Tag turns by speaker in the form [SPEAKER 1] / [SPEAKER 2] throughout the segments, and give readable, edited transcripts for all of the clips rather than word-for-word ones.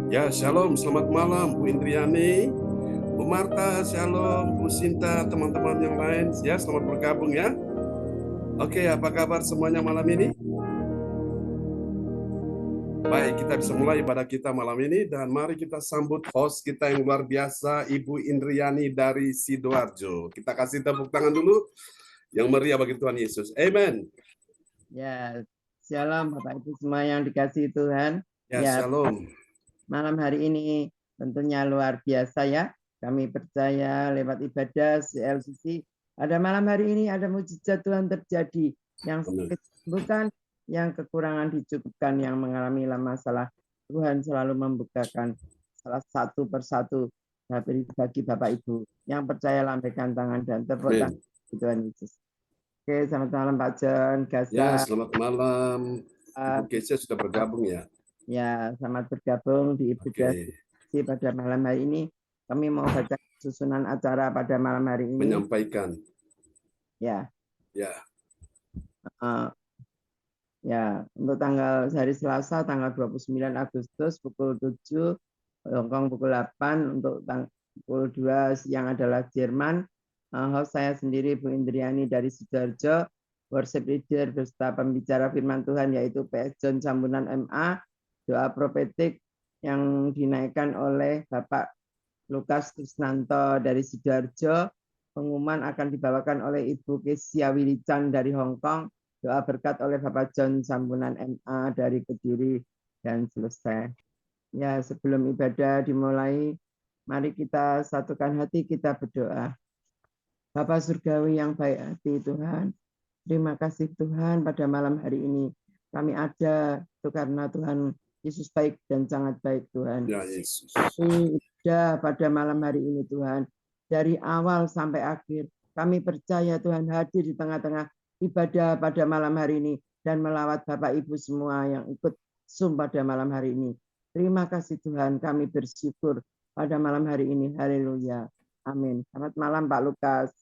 [SPEAKER 1] Ya, shalom, selamat malam Bu Indriani, Bu Marta, shalom, Bu Sinta, teman-teman yang lain. Ya, selamat bergabung ya. Oke, apa kabar semuanya malam ini? Baik, kita bisa mulai ibadah kita malam ini dan mari kita sambut host kita yang luar biasa, Ibu Indriani dari Sidoarjo. Kita kasih tepuk tangan dulu yang meriah bagi Tuhan Yesus. Amen.
[SPEAKER 2] Ya, shalom Bapak Ibu semua yang dikasihi Tuhan.
[SPEAKER 1] Ya, shalom.
[SPEAKER 2] Malam hari ini tentunya luar biasa ya. Kami percaya lewat ibadah CLCC ada malam hari ini ada mujizat Tuhan terjadi, yang sakit disembuhkan, yang kekurangan dicukupkan, yang mengalami masalah Tuhan selalu membukakan salah satu persatu bagi Bapak Ibu yang percaya, lambaikan tangan dan tepuk tangan Tuhan Yesus. Oke, selamat malam Pak John, Gasa.
[SPEAKER 1] Ya, selamat malam. Ibu Kesia sudah bergabung ya.
[SPEAKER 2] Ya, selamat bergabung di ibadah pada malam hari ini. Kami mau baca susunan acara pada malam hari ini.
[SPEAKER 1] Menyampaikan.
[SPEAKER 2] Ya.
[SPEAKER 1] Ya.
[SPEAKER 2] Ya, untuk tanggal hari Selasa tanggal 29 Agustus pukul 7, Hongkong pukul 8, untuk pukul 2 siang adalah Jerman. Host saya sendiri Bu Indriani dari Sidoarjo, worship leader beserta pembicara firman Tuhan yaitu PS John Sambunan MA. Doa profetik yang dinaikkan oleh Bapak Lukas Krisnanto dari Sidoarjo. Pengumuman akan dibawakan oleh Ibu Kesia Wilican dari Hong Kong. Doa berkat oleh Bapak John Sambunan MA dari Kediri, dan selesai. Ya, sebelum ibadah dimulai, mari kita satukan hati, kita berdoa. Bapa Surgawi yang baik hati Tuhan, terima kasih Tuhan pada malam hari ini. Kami ada itu karena Tuhan Yesus baik dan sangat baik Tuhan.
[SPEAKER 1] Ya Yesus.
[SPEAKER 2] Pada malam hari ini Tuhan, dari awal sampai akhir, kami percaya Tuhan hadir di tengah-tengah ibadah pada malam hari ini dan melawat Bapak Ibu semua yang ikut Zoom pada malam hari ini. Terima kasih Tuhan, kami bersyukur pada malam hari ini. Haleluya. Amin. Selamat malam Pak Lukas.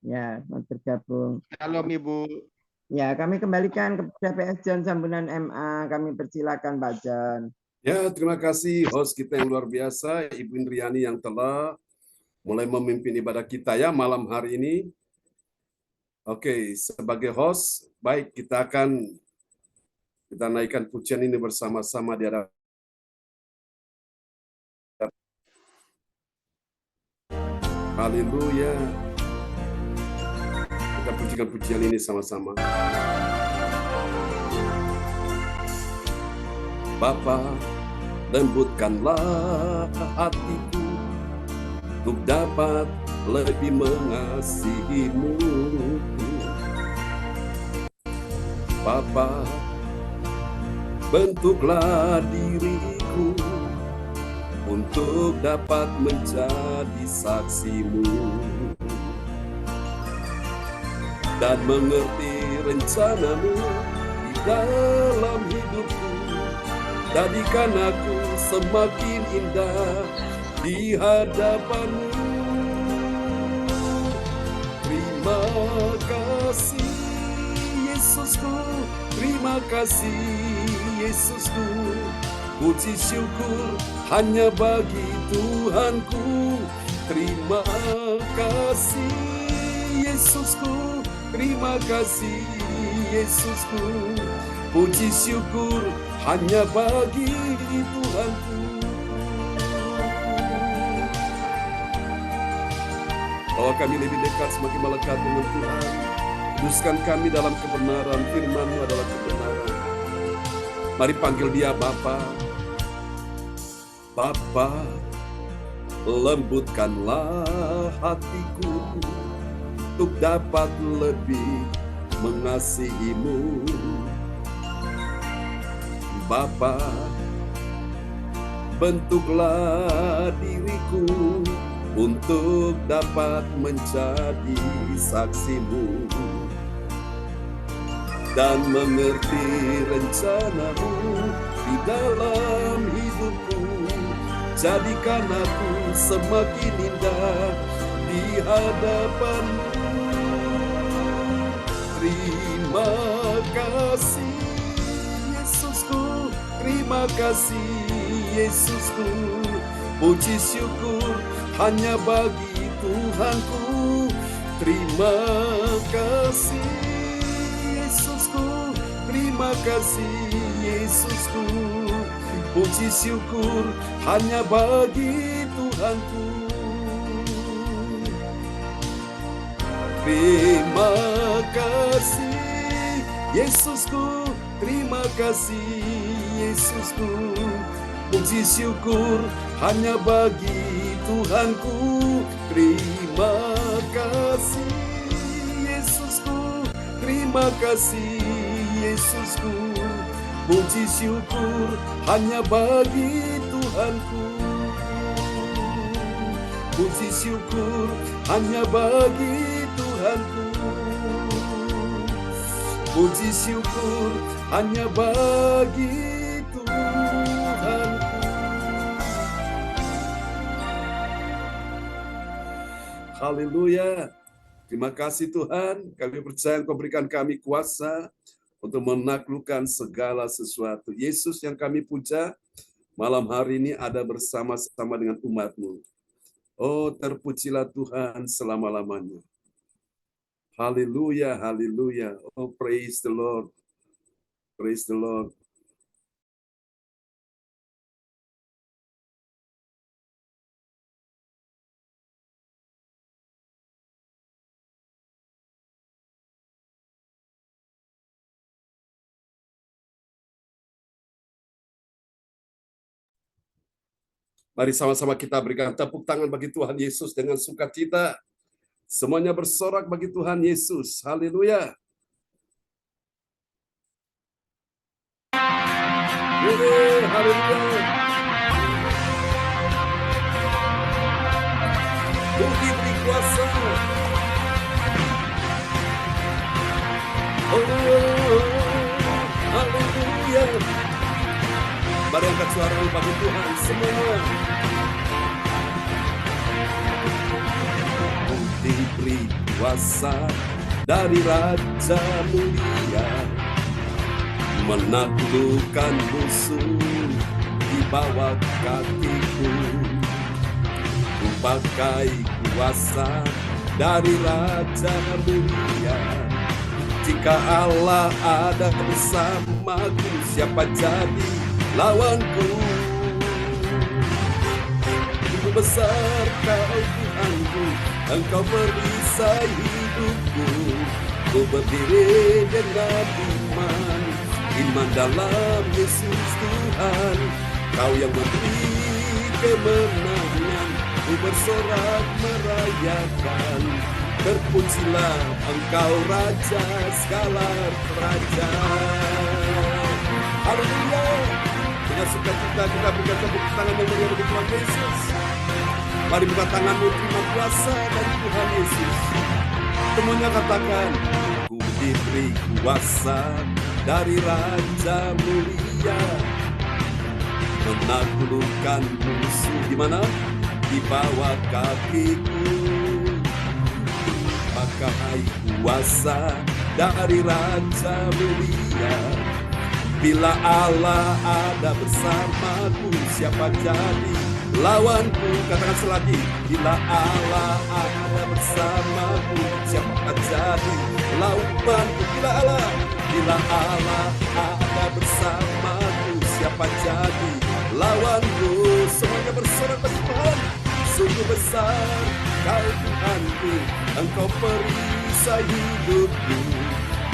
[SPEAKER 2] Ya, selamat bergabung.
[SPEAKER 3] Shalom Ibu.
[SPEAKER 2] Ya, kami kembalikan kepada PS John Sambunan MA. Kami persilakan Pak John.
[SPEAKER 1] Ya, terima kasih host kita yang luar biasa, Ibu Indriani yang telah mulai memimpin ibadah kita ya malam hari ini. Oke, sebagai host, baik kita naikkan pujian ini bersama-sama di hadapan. Haleluya. Kita pujikan pujian ini sama-sama. Bapa, lembutkanlah hatiku untuk dapat lebih mengasihi-Mu. Bapa, bentuklah diriku untuk dapat menjadi saksi-Mu dan mengerti rencana-Mu di dalam hidupku. Jadikan aku semakin indah di hadapan-Mu. Terima kasih Yesusku, terima kasih Yesusku. Puji syukur hanya bagi Tuhanku. Terima kasih Yesusku, terima kasih Yesusku. Puji syukur hanya bagi Tuhanku. Bahwa kami lebih dekat semakin melekat dengan Tuhan. Kuduskan kami dalam kebenaran, firman-Mu adalah kebenaran. Mari panggil Dia Bapa. Bapa, lembutkanlah hatiku untuk dapat lebih mengasihimu. Bapa, bentuklah diriku untuk dapat menjadi saksimu dan mengerti rencanamu di dalam hidupku. Jadikan aku semakin indah di hadapanmu. Terima kasih Yesusku, terima kasih Yesusku. Puji syukur hanya bagi Tuhanku. Terima kasih Yesusku, terima kasih Yesusku. Puji syukur hanya bagi Tuhanku. Terima kasih Yesusku, terima kasih Yesusku. Puji syukur hanya bagi Tuhanku. Terima kasih Yesusku, terima kasih Yesusku. Puji syukur hanya bagi Tuhanku. Puji syukur hanya bagi Tuhanku. Puji syukur hanya bagi Tuhanku. Haleluya. Terima kasih Tuhan, kami percaya Engkau berikan kami kuasa untuk menaklukkan segala sesuatu. Yesus yang kami puja, malam hari ini ada bersama-sama dengan umat-Mu. Oh, terpujilah Tuhan selama-lamanya. Haleluya, haleluya. Oh, praise the Lord. Praise the Lord. Mari sama-sama kita berikan tepuk tangan bagi Tuhan Yesus dengan sukacita. Semuanya bersorak bagi Tuhan Yesus. Haleluya. Haleluya. Tuhan diberi kuasa. Haleluya. Mari angkat suara bagi Tuhan semua. Diberi kuasa dari Raja Mulia, menaklukkan musuh di bawah kakiku. Ku pakai kuasa dari Raja Mulia. Jika Allah ada bersamaku, siapa jadi lawanku? Begitu besar Kau Tuhanku, Engkau perisai hidupku. Ku berdiri dengan iman, iman dalam Yesus Tuhan. Kau yang memberi kemenangan, ku bersorak merayakan. Terpujilah Engkau Raja segala raja. Haleluya. Dengan sukacita kita berikan tepuk tangan yang meriah bagi Tuhan Yesus. Mari buka tanganmu, terima kuasa dari Tuhan Yesus. Semuanya katakan, ku diberi kuasa dari Raja Mulia, menaklukkan musuh di mana? Di bawah kakiku. Pakai kuasa dari Raja Mulia. Bila Allah ada bersamaku, siapa jadi lawanku? Katakan selagi, bila Allah ada bersamaku, siapa jadi lawanku? Bila Allah ada bersamaku, siapa jadi lawanku? Semuanya bersorak bagi Tuhan. Sungguh besar Kau Tuhanku, Engkau perisai hidupku.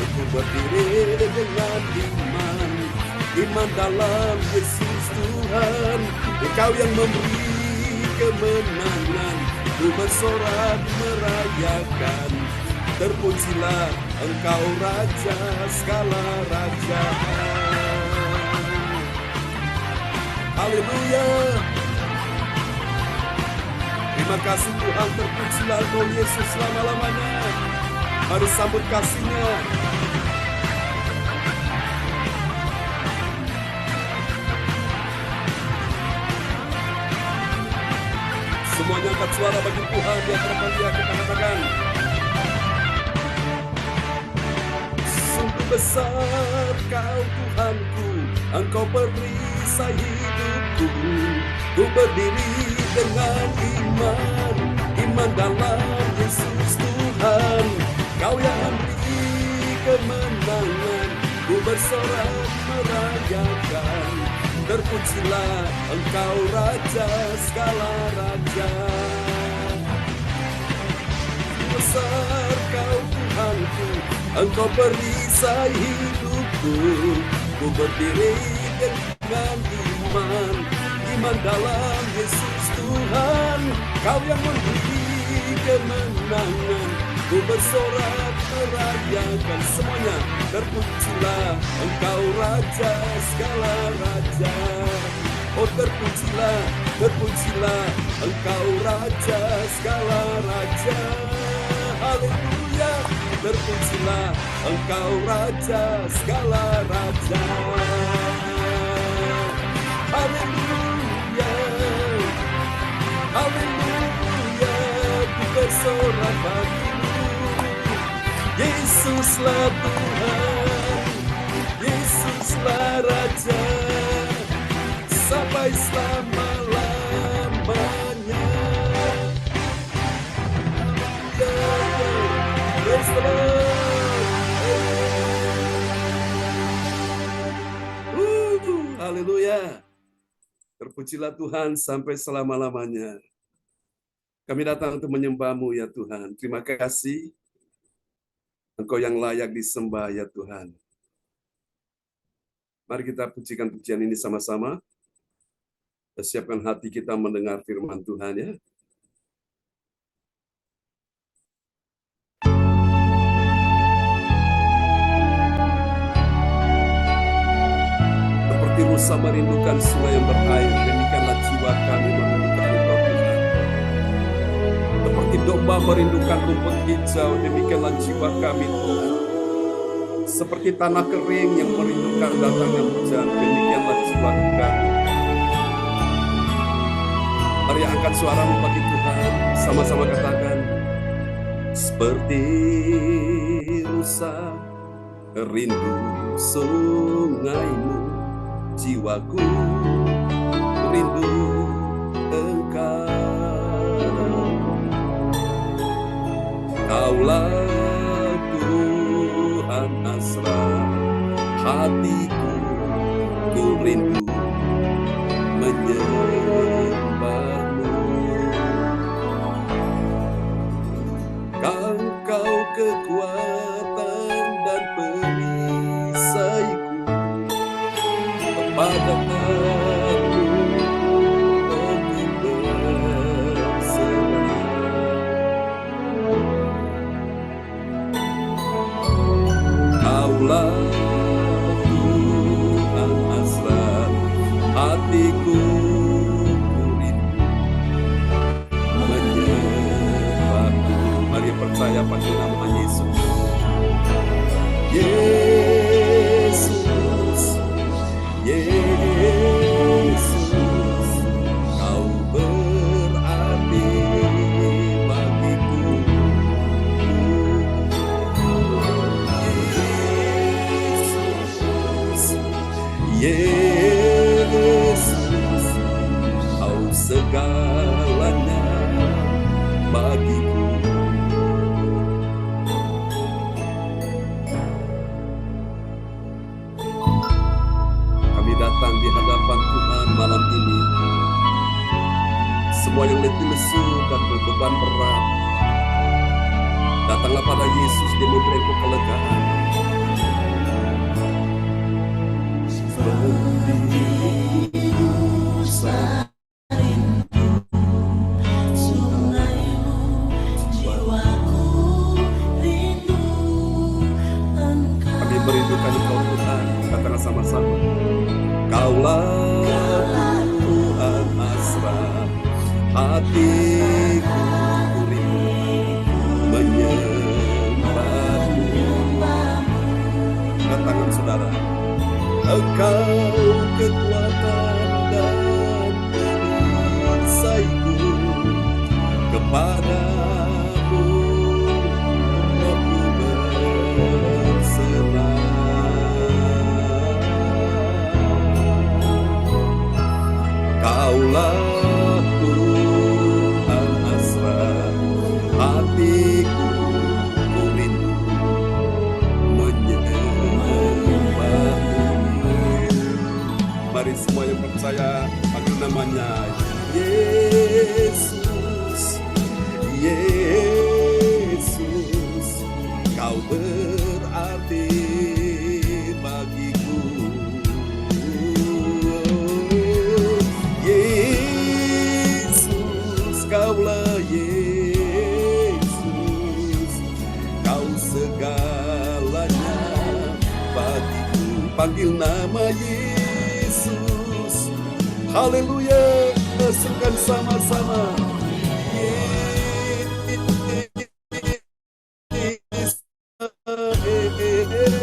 [SPEAKER 1] Aku berdiri dengan iman, iman dalam Yesus Tuhan. Engkau yang memberi kemenangan, ku bersorak merayakan. Terpujilah Engkau Raja segala raja. Haleluya. Terima kasih Tuhan, terpujilah Engkau Yesus selama-lamanya. Mari sambut kasih-Nya. Semuanya angkat suara bagi Tuhan yang termulia, kita katakan. Sungguh besar Kau Tuhanku, Engkau perisai hidupku. Ku berdiri dengan iman, iman dalam Yesus Tuhan. Kau yang memberi kemenangan, ku bersorak merayakan. Terpujilah Engkau Raja segala raja. Besar Kau Tuhanku, Engkau perisai hidupku. Ku berdiri dengan iman, iman dalam Yesus Tuhan. Kau yang memberi kemenangan, ku bersorak merayakan. Semuanya, terpujilah Engkau Raja segala raja. Oh terpujilah, terpujilah Engkau Raja segala raja. Haleluya. Terpujilah Engkau Raja segala raja. Haleluya. Haleluya. Ku bersorak bagimu. Yesuslah Tuhan, Yesuslah Raja, sampai selama-lamanya. Praise the Lord. Haleluya. Terpujilah Tuhan sampai selama-lamanya. Kami datang untuk menyembah-Mu ya Tuhan. Terima kasih. Engkau yang layak disembah ya Tuhan. Mari kita pujikan pujian ini sama-sama. Siapkan hati kita mendengar firman Tuhan ya. Seperti rusa merindukan sungai yang berair, demikianlah jiwa kami merindukan Engkau Tuhan. Seperti domba merindukan rumput hijau, demikianlah jiwa kami Tuhan. Seperti tanah kering yang merindukan datangnya hujan, demikianlah jiwa kami. Mari angkat suaramu bagi Tuhan, sama-sama katakan. Seperti rusa rindu sungaimu, jiwaku rindu Engkau. Kaulah Tuhan asra hatiku, ku rindu menyembah-Mu. Kau kekuatan dan perisaiku, kepada Aku untuk berserah. Kaulah Tuhan asra hatiku, ku rindu menyembah-Mu. Mari percaya pada nama Yesus. Yesus, Yesus, Kau berarti bagiku. Yesus, Yesus, Kau segalanya bagiku. Datang di hadapan Tuhan malam ini. Semua yang letih lesu dan berbeban berat, datanglah pada Yesus, Dia memberi engkau kelegaan. Seperti rusa rindu hatiku rindu menyembahmu. Angkat tangan saudara. Engkau kekuatan dan perisaiku, kepadamu aku berserah. Kaulah Tuhan hasrat hatiku, ku rindu menyembahmu. Mari semua yang percaya panggil namanya Yesus. Yesus, kau berarti bagiku. Yesus, kaulah Yesus, kau segalanya bagiku. Panggil nama Yesus. Haleluya, serukan sama-sama.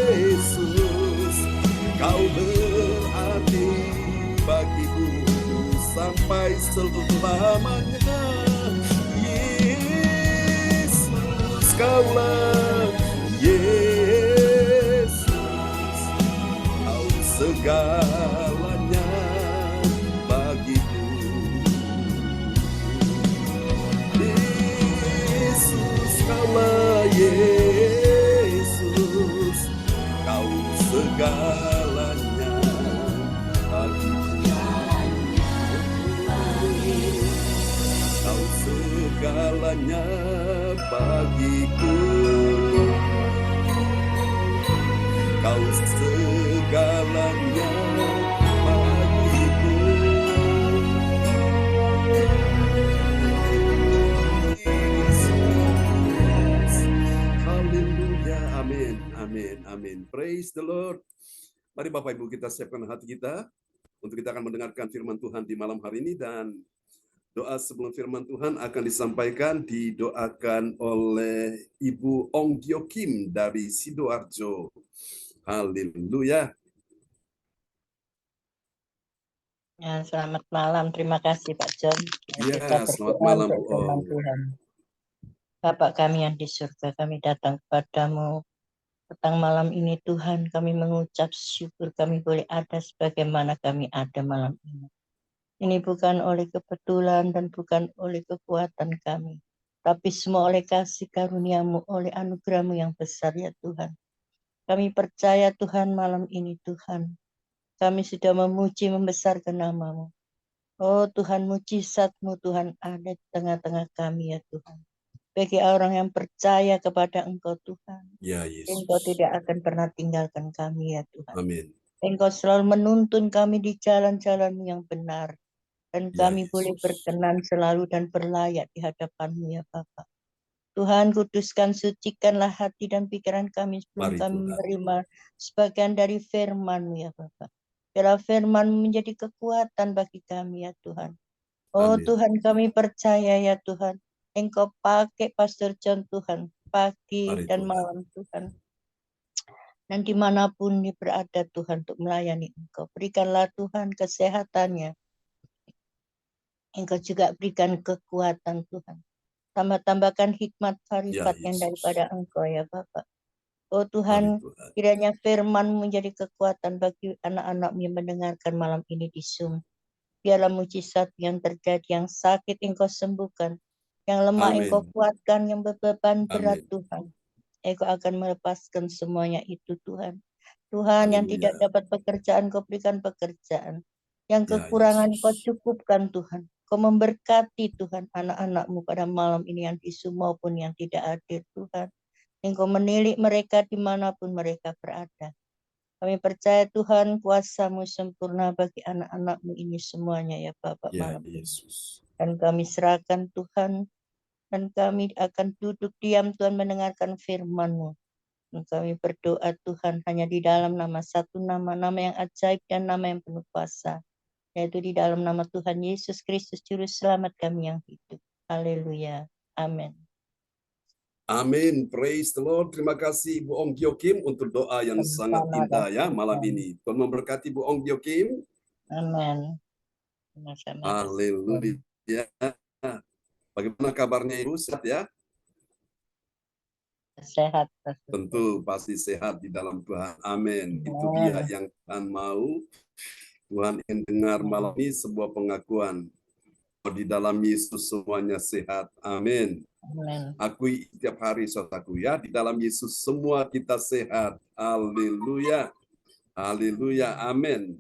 [SPEAKER 1] Yesus, kau berarti bagiku sampai selamanya. Yesus, kaulah Yesus, kau segalanya bagiku. Yesus, kaulah Yesus, kau segalanya bagiku. Kau segalanya bagiku. Kau segalanya bagiku. Yesus. Haleluya. Amin. Amin. Amin. Praise the Lord. Mari Bapak Ibu kita siapkan hati kita untuk kita akan mendengarkan firman Tuhan di malam hari ini, dan doa sebelum firman Tuhan akan disampaikan, didoakan oleh Ibu Ong Gyo Kim dari Sidoarjo. Haleluya.
[SPEAKER 3] Ya, selamat malam. Terima kasih Pak John.
[SPEAKER 1] Ya,
[SPEAKER 3] Kita
[SPEAKER 1] selamat
[SPEAKER 3] berdoa
[SPEAKER 1] malam,
[SPEAKER 3] untuk
[SPEAKER 1] Bu
[SPEAKER 3] firman
[SPEAKER 1] Ong.
[SPEAKER 3] Tuhan. Bapak kami yang di surga, kami datang kepadamu petang malam ini Tuhan. Kami mengucap syukur kami boleh ada sebagaimana kami ada malam ini. Ini bukan oleh kebetulan dan bukan oleh kekuatan kami, tapi semua oleh kasih karuniamu, oleh anugerahmu yang besar ya Tuhan. Kami percaya Tuhan malam ini Tuhan, kami sudah memuji membesarkan namamu. Oh Tuhan, mujizat-Mu Tuhan ada di tengah-tengah kami ya Tuhan. Bagi orang yang percaya kepada Engkau Tuhan,
[SPEAKER 1] Ya Yesus.
[SPEAKER 3] Engkau tidak akan pernah tinggalkan kami ya Tuhan.
[SPEAKER 1] Amin.
[SPEAKER 3] Engkau selalu menuntun kami di jalan-jalan-Mu yang benar. Dan
[SPEAKER 1] Ya
[SPEAKER 3] kami boleh
[SPEAKER 1] Yesus.
[SPEAKER 3] berkenan selalu dan berlayak di hadapan-Mu ya Bapa. Tuhan, kuduskan, sucikanlah hati dan pikiran kami sebelum
[SPEAKER 1] Mari
[SPEAKER 3] kami
[SPEAKER 1] Tuhan.
[SPEAKER 3] menerima sebagian dari firman-Mu ya Bapa. Biarlah firman menjadi kekuatan bagi kami ya Tuhan. Oh
[SPEAKER 1] Amin.
[SPEAKER 3] Tuhan, kami percaya ya Tuhan, Engkau pakai Pastor John Tuhan, pagi
[SPEAKER 1] Mari
[SPEAKER 3] dan
[SPEAKER 1] Tuhan.
[SPEAKER 3] malam Tuhan. Dan dimanapun dia berada Tuhan untuk melayani Engkau. Berikanlah Tuhan kesehatannya. Engkau juga berikan kekuatan Tuhan. Tambah-tambahkan hikmat
[SPEAKER 1] Ya
[SPEAKER 3] farifat yang
[SPEAKER 1] Yesus.
[SPEAKER 3] daripada Engkau ya Bapak. Oh
[SPEAKER 1] Mari
[SPEAKER 3] Tuhan,
[SPEAKER 1] Tuhan.
[SPEAKER 3] kiranya firman menjadi kekuatan bagi anak-anak yang mendengarkan malam ini di Zoom. Biarlah mujizat yang terjadi, yang sakit Engkau sembuhkan, yang lemah Engkau
[SPEAKER 1] Amin.
[SPEAKER 3] kuatkan, yang beban berat
[SPEAKER 1] Amin.
[SPEAKER 3] Tuhan. Engkau akan melepaskan semuanya itu Tuhan. Tuhan, yang tidak
[SPEAKER 1] Haleluya.
[SPEAKER 3] dapat pekerjaan, Kau berikan pekerjaan. Yang
[SPEAKER 1] Ya
[SPEAKER 3] kekurangan Kau
[SPEAKER 1] Yesus.
[SPEAKER 3] cukupkan Tuhan. Kau memberkati Tuhan anak-anak-Mu pada malam ini yang di Zoom maupun yang tidak hadir Tuhan. Engkau menilik mereka dimanapun mereka berada. Kami percaya Tuhan kuasa-Mu sempurna bagi anak-anak-Mu ini semuanya ya Bapak
[SPEAKER 1] Ya
[SPEAKER 3] malam ini.
[SPEAKER 1] Yesus.
[SPEAKER 3] Dan kami serahkan Tuhan, dan kami akan duduk diam Tuhan mendengarkan firman-Mu. Dan kami berdoa Tuhan hanya di dalam nama satu nama, nama yang ajaib dan nama yang penuh kuasa. yaitu di dalam nama Tuhan Yesus Kristus Juru Selamat kami yang hidup. Haleluya. Amin.
[SPEAKER 1] Amin. Praise the Lord. Terima kasih Ibu Ong Gyo Kim untuk doa yang sangat
[SPEAKER 3] Sama-sama,
[SPEAKER 1] indah ya
[SPEAKER 3] Pastor
[SPEAKER 1] malam
[SPEAKER 3] Ivan.
[SPEAKER 1] ini. Tuhan memberkati Ibu Ong Gyo Kim.
[SPEAKER 3] Amin. Sama-sama, Pastor Ivan.
[SPEAKER 1] Haleluya. Bagaimana kabarnya Ibu? Sehat ya?
[SPEAKER 3] Sehat, Pastor.
[SPEAKER 1] Tentu pasti sehat di dalam Tuhan. Amin. Itu dia yang Tuhan mau. Tuhan ingin dengar malam ini sebuah pengakuan. Di dalam Yesus semuanya sehat. Amin.
[SPEAKER 3] Amin.
[SPEAKER 1] Akui setiap hari saudaraku ya. Di dalam Yesus semua kita sehat. Haleluya. Haleluya. Amin.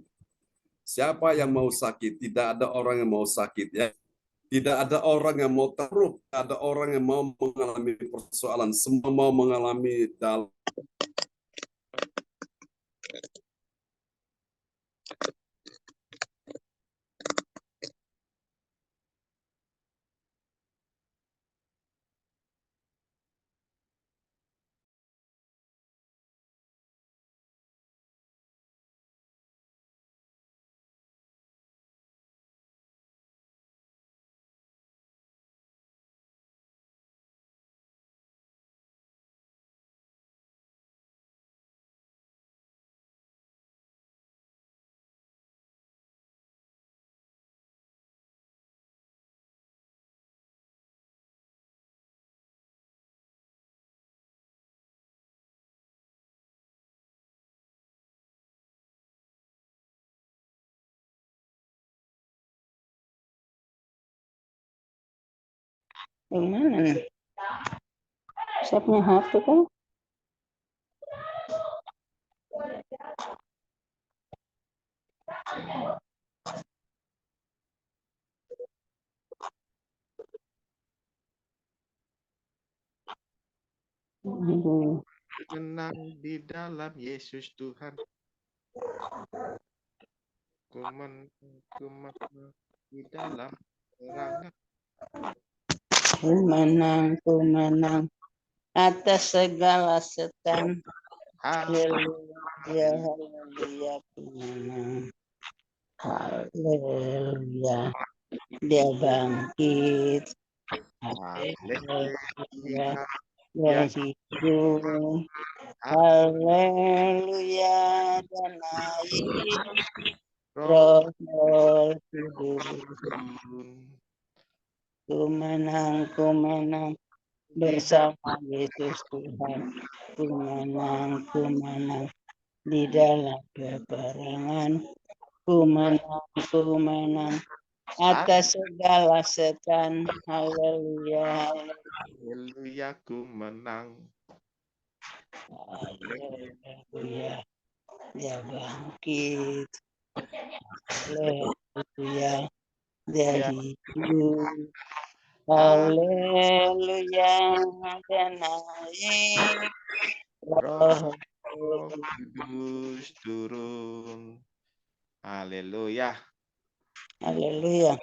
[SPEAKER 1] Siapa yang mau sakit? Tidak ada orang yang mau sakit ya. Tidak ada orang yang mau teruk, tidak ada orang yang mau mengalami persoalan, semua mau mengalami dalam
[SPEAKER 3] Yang mana nih? Saya punya HP kan?
[SPEAKER 4] Menang di dalam Yesus Tuhan. Ku menang di dalam perangan.
[SPEAKER 3] Ku menang atas segala setan. Haleluya, haleluya, ku menang. Haleluya, dia bangkit. Haleluya, dia hidup. Haleluya, dan naik Roh Kudus. Ku menang bersama Yesus Tuhan. Ku menang di dalam peperangan. Ku menang atas segala setan. Haleluya,
[SPEAKER 4] Haleluya, ku menang.
[SPEAKER 3] haleluya, dia bangkit. Haleluya, dia hidup. Haleluya, dia naik Roh
[SPEAKER 4] Kudus turun. Haleluya.
[SPEAKER 3] Haleluya.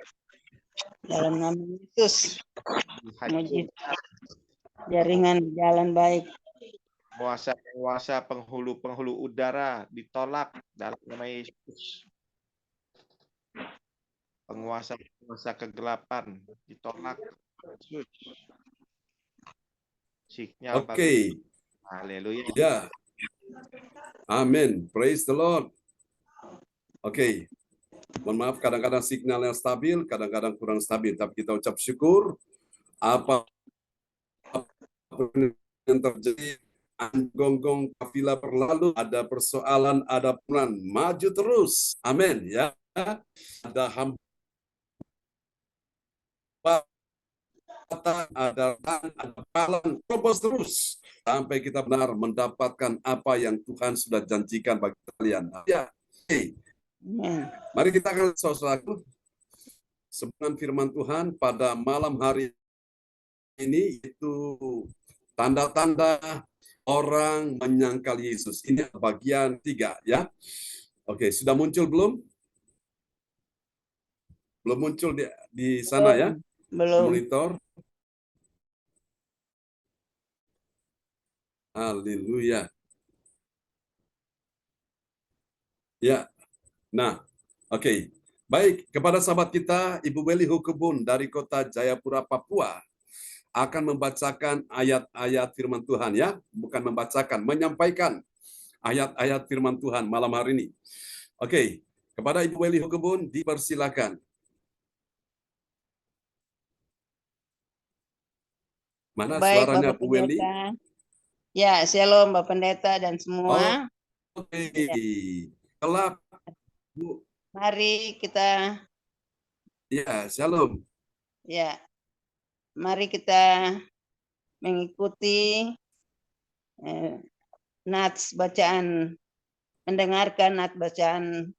[SPEAKER 3] Dalam nama Yesus, mujizat jaringan jalan baik.
[SPEAKER 4] Penguasa penghulu udara ditolak dalam nama Yesus. Penguasa kegelapan ditolak. Yesus. Sinyal
[SPEAKER 1] Oke.
[SPEAKER 4] Haleluya.
[SPEAKER 1] Ya. Amin. Praise the Lord. Oke. Mohon maaf kadang-kadang signalnya stabil, kadang-kadang kurang stabil, tapi kita ucap syukur apa yang terjadi. Gonggong kafilah berlalu, ada persoalan, ada peran, maju terus. Amin ya. Ada hamba, ada palang, terus terus sampai kita benar mendapatkan apa yang Tuhan sudah janjikan bagi kalian. Ya. Mari kita akan saudaraku sebutkan firman Tuhan pada malam hari ini, itu tanda-tanda orang menyangkal Yesus. Ini bagian 3 ya. Oke, sudah muncul belum? Belum muncul di sana ya?
[SPEAKER 3] Belum.
[SPEAKER 1] Monitor. Haleluya. Ya. Nah, oke. Baik, kepada sahabat kita, Ibu Weli Hukebun dari kota Jayapura, Papua, akan membacakan ayat-ayat firman Tuhan ya, bukan membacakan, menyampaikan ayat-ayat firman Tuhan malam hari ini. Oke, kepada Ibu Weli Hukebun dipersilakan. Mana
[SPEAKER 5] Baik,
[SPEAKER 1] suaranya
[SPEAKER 5] Bapak
[SPEAKER 1] Bu Weli?
[SPEAKER 5] Pendeta. Ya, shalom Bapak Pendeta dan semua.
[SPEAKER 1] Oke, kelak Bu.
[SPEAKER 5] Mari kita
[SPEAKER 1] Ya, shalom.
[SPEAKER 5] mari kita mengikuti nats bacaan, mendengarkan nats bacaan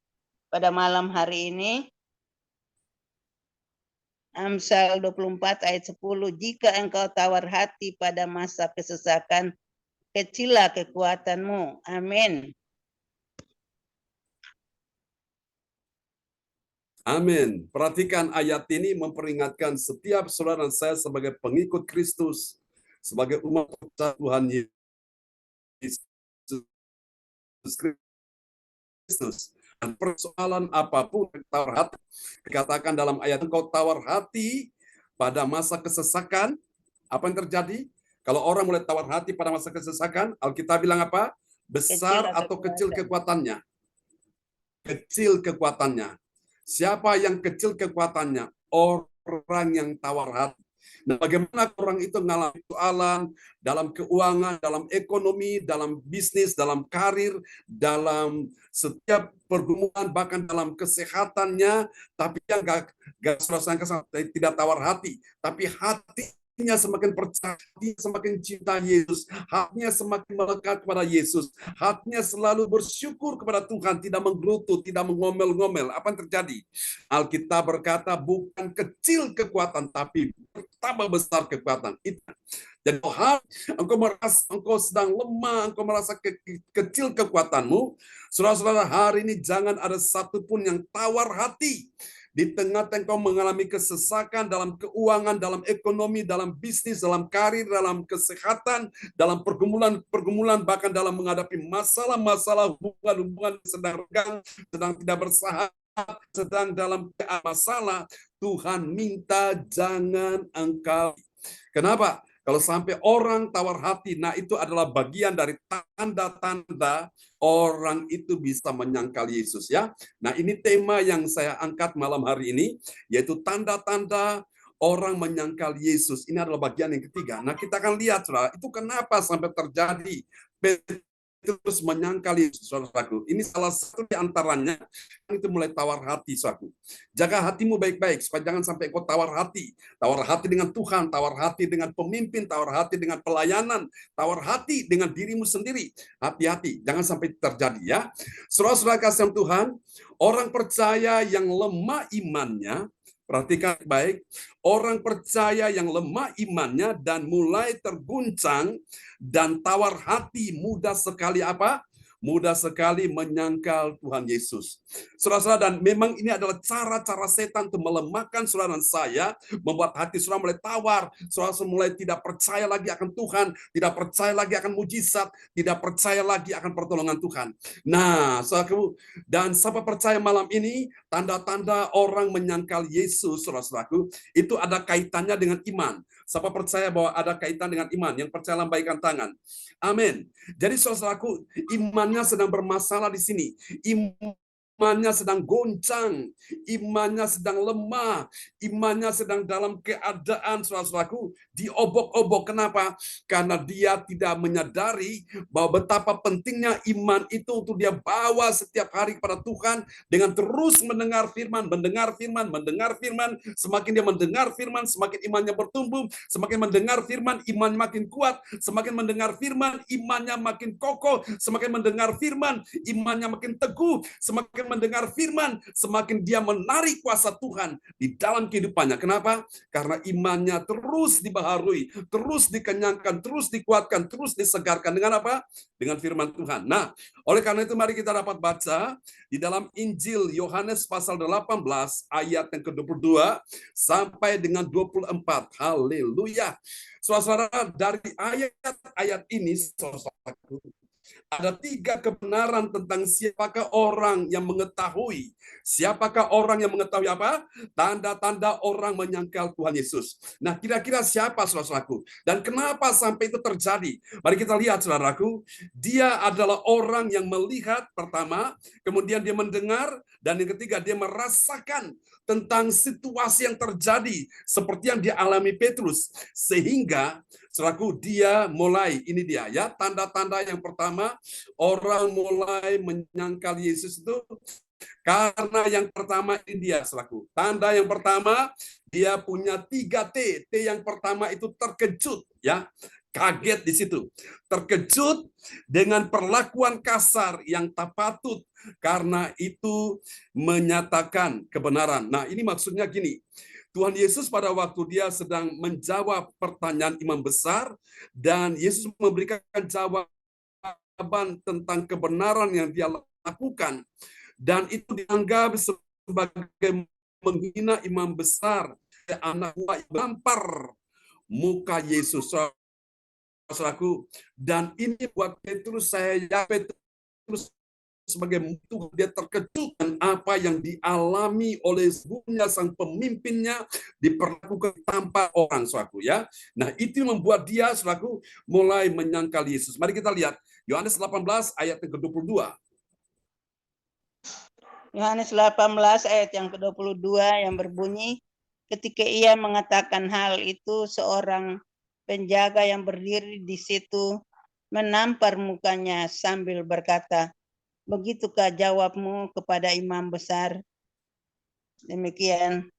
[SPEAKER 5] pada malam hari ini. Amsal 24 ayat 10, jika engkau tawar hati pada masa kesesakan, kecillah kekuatanmu. Amin.
[SPEAKER 1] Amin. Perhatikan ayat ini memperingatkan setiap saudara dan saya sebagai pengikut Kristus, sebagai umat Tuhan Yesus Kristus. Dan persoalan apapun tawar hati, dikatakan dalam ayat engkau tawar hati pada masa kesesakan, apa yang terjadi? Kalau orang mulai tawar hati pada masa kesesakan, Alkitab bilang apa? Besar atau kecil kekuatannya? Kecil kekuatannya. Siapa yang kecil kekuatannya? Orang yang tawar hati. Nah, bagaimana orang itu mengalami persoalan dalam keuangan, dalam ekonomi, dalam bisnis, dalam karir, dalam setiap pergumulan, bahkan dalam kesehatannya, tapi yang gak tidak tawar hati, tapi hatinya semakin percaya, hatinya semakin cinta Yesus, hatinya semakin melekat kepada Yesus, hatinya selalu bersyukur kepada Tuhan, tidak menggerutu, tidak mengomel-ngomel. Apa yang terjadi? Alkitab berkata bukan kecil kekuatan, tapi bertambah besar kekuatan. Jadi engkau merasa engkau sedang lemah, engkau merasa kecil kekuatanmu, saudara-saudara, hari ini jangan ada satupun yang tawar hati. Di tengah engkau mengalami kesesakan dalam keuangan, dalam ekonomi, dalam bisnis, dalam karir, dalam kesehatan, dalam pergumulan, bahkan dalam menghadapi masalah-masalah hubungan sedang renggang, sedang tidak bersahabat, sedang dalam masalah, Tuhan minta jangan engkau. Kenapa? Kalau sampai orang tawar hati, nah itu adalah bagian dari tanda-tanda orang itu bisa menyangkal Yesus ya. Nah ini tema yang saya angkat malam hari ini, yaitu tanda-tanda orang menyangkal Yesus. Ini adalah bagian yang ketiga. Nah kita akan lihat, saudara, itu kenapa sampai terjadi terus menyangkal Yesus, saudaraku. Ini salah satu di antaranya, itu mulai tawar hati, saudaraku. Jaga hatimu baik-baik, supaya jangan sampai kau tawar hati dengan Tuhan, tawar hati dengan pemimpin, tawar hati dengan pelayanan, tawar hati dengan dirimu sendiri. Hati-hati, jangan sampai terjadi ya. Saudara-saudara kasih Tuhan, orang percaya yang lemah imannya, perhatikan baik, orang percaya yang lemah imannya dan mulai terguncang dan tawar hati, mudah sekali apa? Mudah sekali menyangkal Tuhan Yesus. Saudara-saudara, dan memang ini adalah cara-cara setan untuk melemahkan saudara dan saya, membuat hati saudara mulai tawar, saudara mulai tidak percaya lagi akan Tuhan, tidak percaya lagi akan mujizat, tidak percaya lagi akan pertolongan Tuhan. Nah, saudaraku, dan siapa percaya malam ini, tanda-tanda orang menyangkal Yesus, saudara-saudaraku, itu ada kaitannya dengan iman. Siapa percaya bahwa ada kaitan dengan iman? Yang percaya lambaikan tangan. Amin. Jadi saudaraku, imannya sedang bermasalah di sini. Imannya sedang goncang, imannya sedang lemah, imannya sedang dalam keadaan, saudara-saudaraku, diobok-obok. Kenapa? Karena dia tidak menyadari bahwa betapa pentingnya iman itu untuk dia bawa setiap hari kepada Tuhan dengan terus mendengar firman, mendengar firman, mendengar firman. Semakin dia mendengar firman, semakin imannya bertumbuh, semakin mendengar firman, iman makin kuat, semakin mendengar firman, imannya makin kokoh, semakin mendengar firman, imannya makin teguh, semakin mendengar firman, semakin dia menarik kuasa Tuhan di dalam kehidupannya. Kenapa? Karena imannya terus dibaharui, terus dikenyangkan, terus dikuatkan, terus disegarkan dengan apa? Dengan firman Tuhan. Nah, oleh karena itu mari kita dapat baca di dalam Injil Yohanes pasal 18 ayat yang ke-22 sampai dengan 24. Haleluya. Saudara-saudara, dari ayat-ayat ini, saudara, Ada 3 kebenaran tentang siapakah orang yang mengetahui. Siapakah orang yang mengetahui apa? Tanda-tanda orang menyangkal Tuhan Yesus. Nah, kira-kira siapa, saudaraku? Dan kenapa sampai itu terjadi? Mari kita lihat, saudaraku. Dia adalah orang yang melihat pertama, kemudian dia mendengar, dan yang ketiga dia merasakan tentang situasi yang terjadi seperti yang dialami Petrus. Sehingga saudaraku, dia mulai, ini dia ya, tanda-tanda yang pertama, orang mulai menyangkal Yesus itu karena yang pertama ini dia, saudaraku. Tanda yang pertama, dia punya 3 T. T yang pertama itu terkejut, ya. Kaget di situ. Terkejut dengan perlakuan kasar yang tak patut karena itu menyatakan kebenaran. Nah, ini maksudnya gini. Tuhan Yesus pada waktu dia sedang menjawab pertanyaan imam besar dan Yesus memberikan jawaban tentang kebenaran yang dia lakukan dan itu dianggap sebagai menghina imam besar, anak buah yang menampar muka Yesus. Saudaraku, dan ini buat Petrus, Petrus sebagai musuh, dia terkejut dengan apa yang dialami oleh sebelumnya sang pemimpinnya diperlakukan tanpa orang, saudaraku ya. Nah, itu membuat dia, saudaraku, mulai menyangkal Yesus. Mari kita lihat Yohanes 18 ayat yang ke-22.
[SPEAKER 5] Yohanes 18 ayat yang ke-22 yang berbunyi, ketika ia mengatakan hal itu, seorang penjaga yang berdiri di situ menampar mukanya sambil berkata, begitukah jawabmu kepada imam besar? Demikian.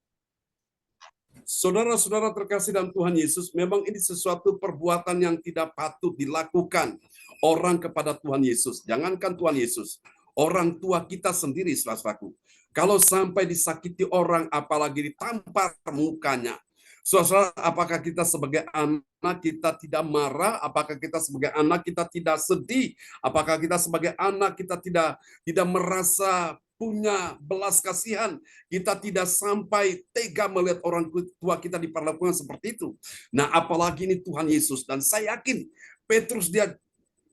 [SPEAKER 1] Saudara-saudara terkasih dalam Tuhan Yesus, memang ini sesuatu perbuatan yang tidak patut dilakukan orang kepada Tuhan Yesus. Jangankan Tuhan Yesus, orang tua kita sendiri, saudaraku. Kalau sampai disakiti orang, apalagi ditampar mukanya. Saudara, apakah kita sebagai anak kita tidak marah? Apakah kita sebagai anak kita tidak sedih? Apakah kita sebagai anak kita tidak merasa punya belas kasihan? Kita tidak sampai tega melihat orang tua kita diperlakukan seperti itu. Nah, apalagi ini Tuhan Yesus. Dan saya yakin Petrus dia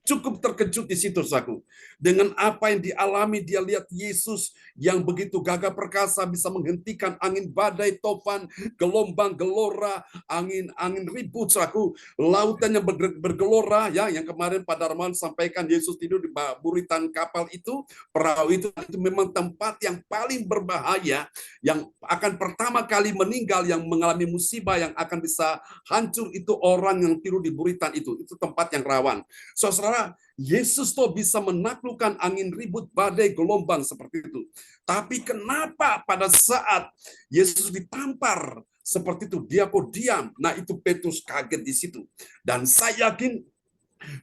[SPEAKER 1] cukup terkejut di situ, saudaraku. Dengan apa yang dialami, dia lihat Yesus yang begitu gagah perkasa bisa menghentikan angin badai, tofan, gelombang, gelora, angin ribut, saudaraku. Lautan yang bergelora, ya, yang kemarin Pak Darman sampaikan Yesus tidur di buritan kapal itu, perahu itu memang tempat yang paling berbahaya, yang akan pertama kali meninggal, yang mengalami musibah, yang akan bisa hancur itu orang yang tidur di buritan itu. Itu tempat yang rawan. Saudara, Yesus tuh bisa menaklukkan angin ribut, badai, gelombang seperti itu. Tapi kenapa pada saat Yesus ditampar seperti itu, dia kok diam? Nah, itu Petrus kaget di situ. Dan saya yakin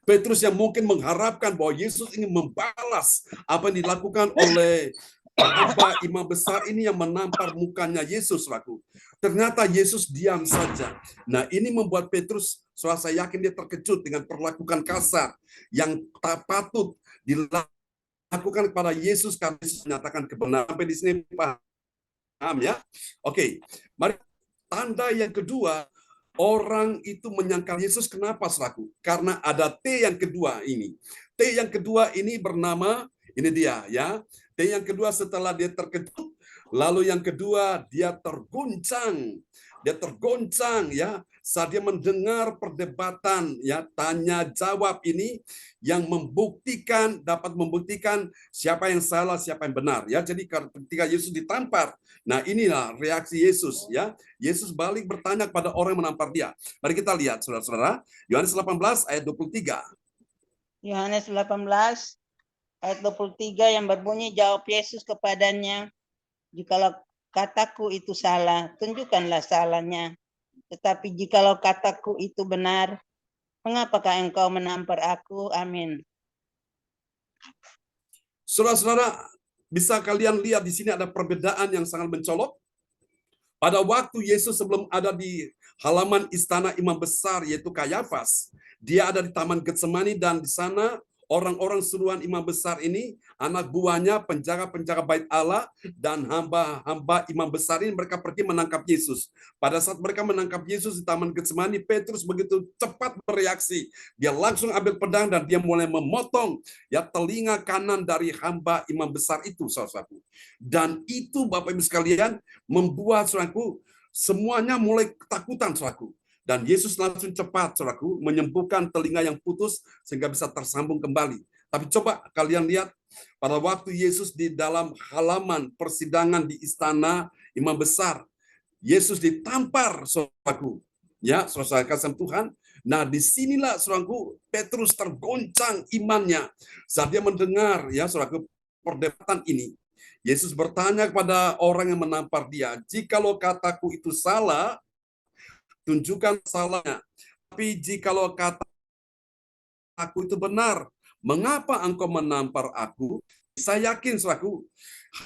[SPEAKER 1] Petrus yang mungkin mengharapkan bahwa Yesus ingin membalas apa yang dilakukan oleh apa imam besar ini yang menampar mukanya Yesus, laku. Ternyata Yesus diam saja. Nah, ini membuat Petrus, saya yakin dia terkejut dengan perlakuan kasar yang tak patut dilakukan kepada Yesus karena Yesus menyatakan kebenaran. Sampai di sini paham ya? Oke, mari tanda yang kedua, orang itu menyangkal Yesus. Kenapa, saudaraku? Karena ada T yang kedua ini. T yang kedua ini bernama, ini dia ya. T yang kedua setelah dia terkejut, lalu yang kedua dia terguncang. Dia tergoncang ya saat dia mendengar perdebatan ya tanya jawab ini yang dapat membuktikan siapa yang salah, siapa yang benar ya. Jadi ketika Yesus ditampar, nah inilah reaksi Yesus ya. Yesus balik bertanya kepada orang yang menampar dia. Mari kita lihat saudara-saudara, Yohanes 18 ayat 23.
[SPEAKER 5] Yohanes 18 ayat 23 yang berbunyi, jawab Yesus kepadanya, jikalau kataku itu salah, tunjukkanlah salahnya. Tetapi jikalau kataku itu benar, mengapakah engkau menampar aku? Amin.
[SPEAKER 1] Saudara-saudara, bisa kalian lihat di sini ada perbedaan yang sangat mencolok. Pada waktu Yesus sebelum ada di halaman istana imam besar yaitu Kayafas, dia ada di Taman Getsemani dan di sana orang-orang suruhan imam besar ini, anak buahnya, penjaga-penjaga bait Allah, dan hamba-hamba imam besar ini, mereka pergi menangkap Yesus. Pada saat mereka menangkap Yesus di Taman Getsemani, Petrus begitu cepat bereaksi. Dia langsung ambil pedang dan dia mulai memotong ya telinga kanan dari hamba imam besar itu, saudaraku. Dan itu Bapak Ibu sekalian membuat saudaraku semuanya mulai ketakutan, saudaraku. Dan Yesus langsung cepat, saudaraku, menyembuhkan telinga yang putus sehingga bisa tersambung kembali. Tapi coba kalian lihat, pada waktu Yesus di dalam halaman persidangan di istana imam besar, Yesus ditampar, saudaraku. Ya, saudara kasih Tuhan. Nah, disinilah, saudaraku, Petrus tergoncang imannya saat dia mendengar, ya, saudaraku, perdebatan ini. Yesus bertanya kepada orang yang menampar dia, "Jikalau kataku itu salah, tunjukkan salahnya. Tapi jikalau kata aku itu benar, mengapa engkau menampar aku?" Saya yakin, saudaraku,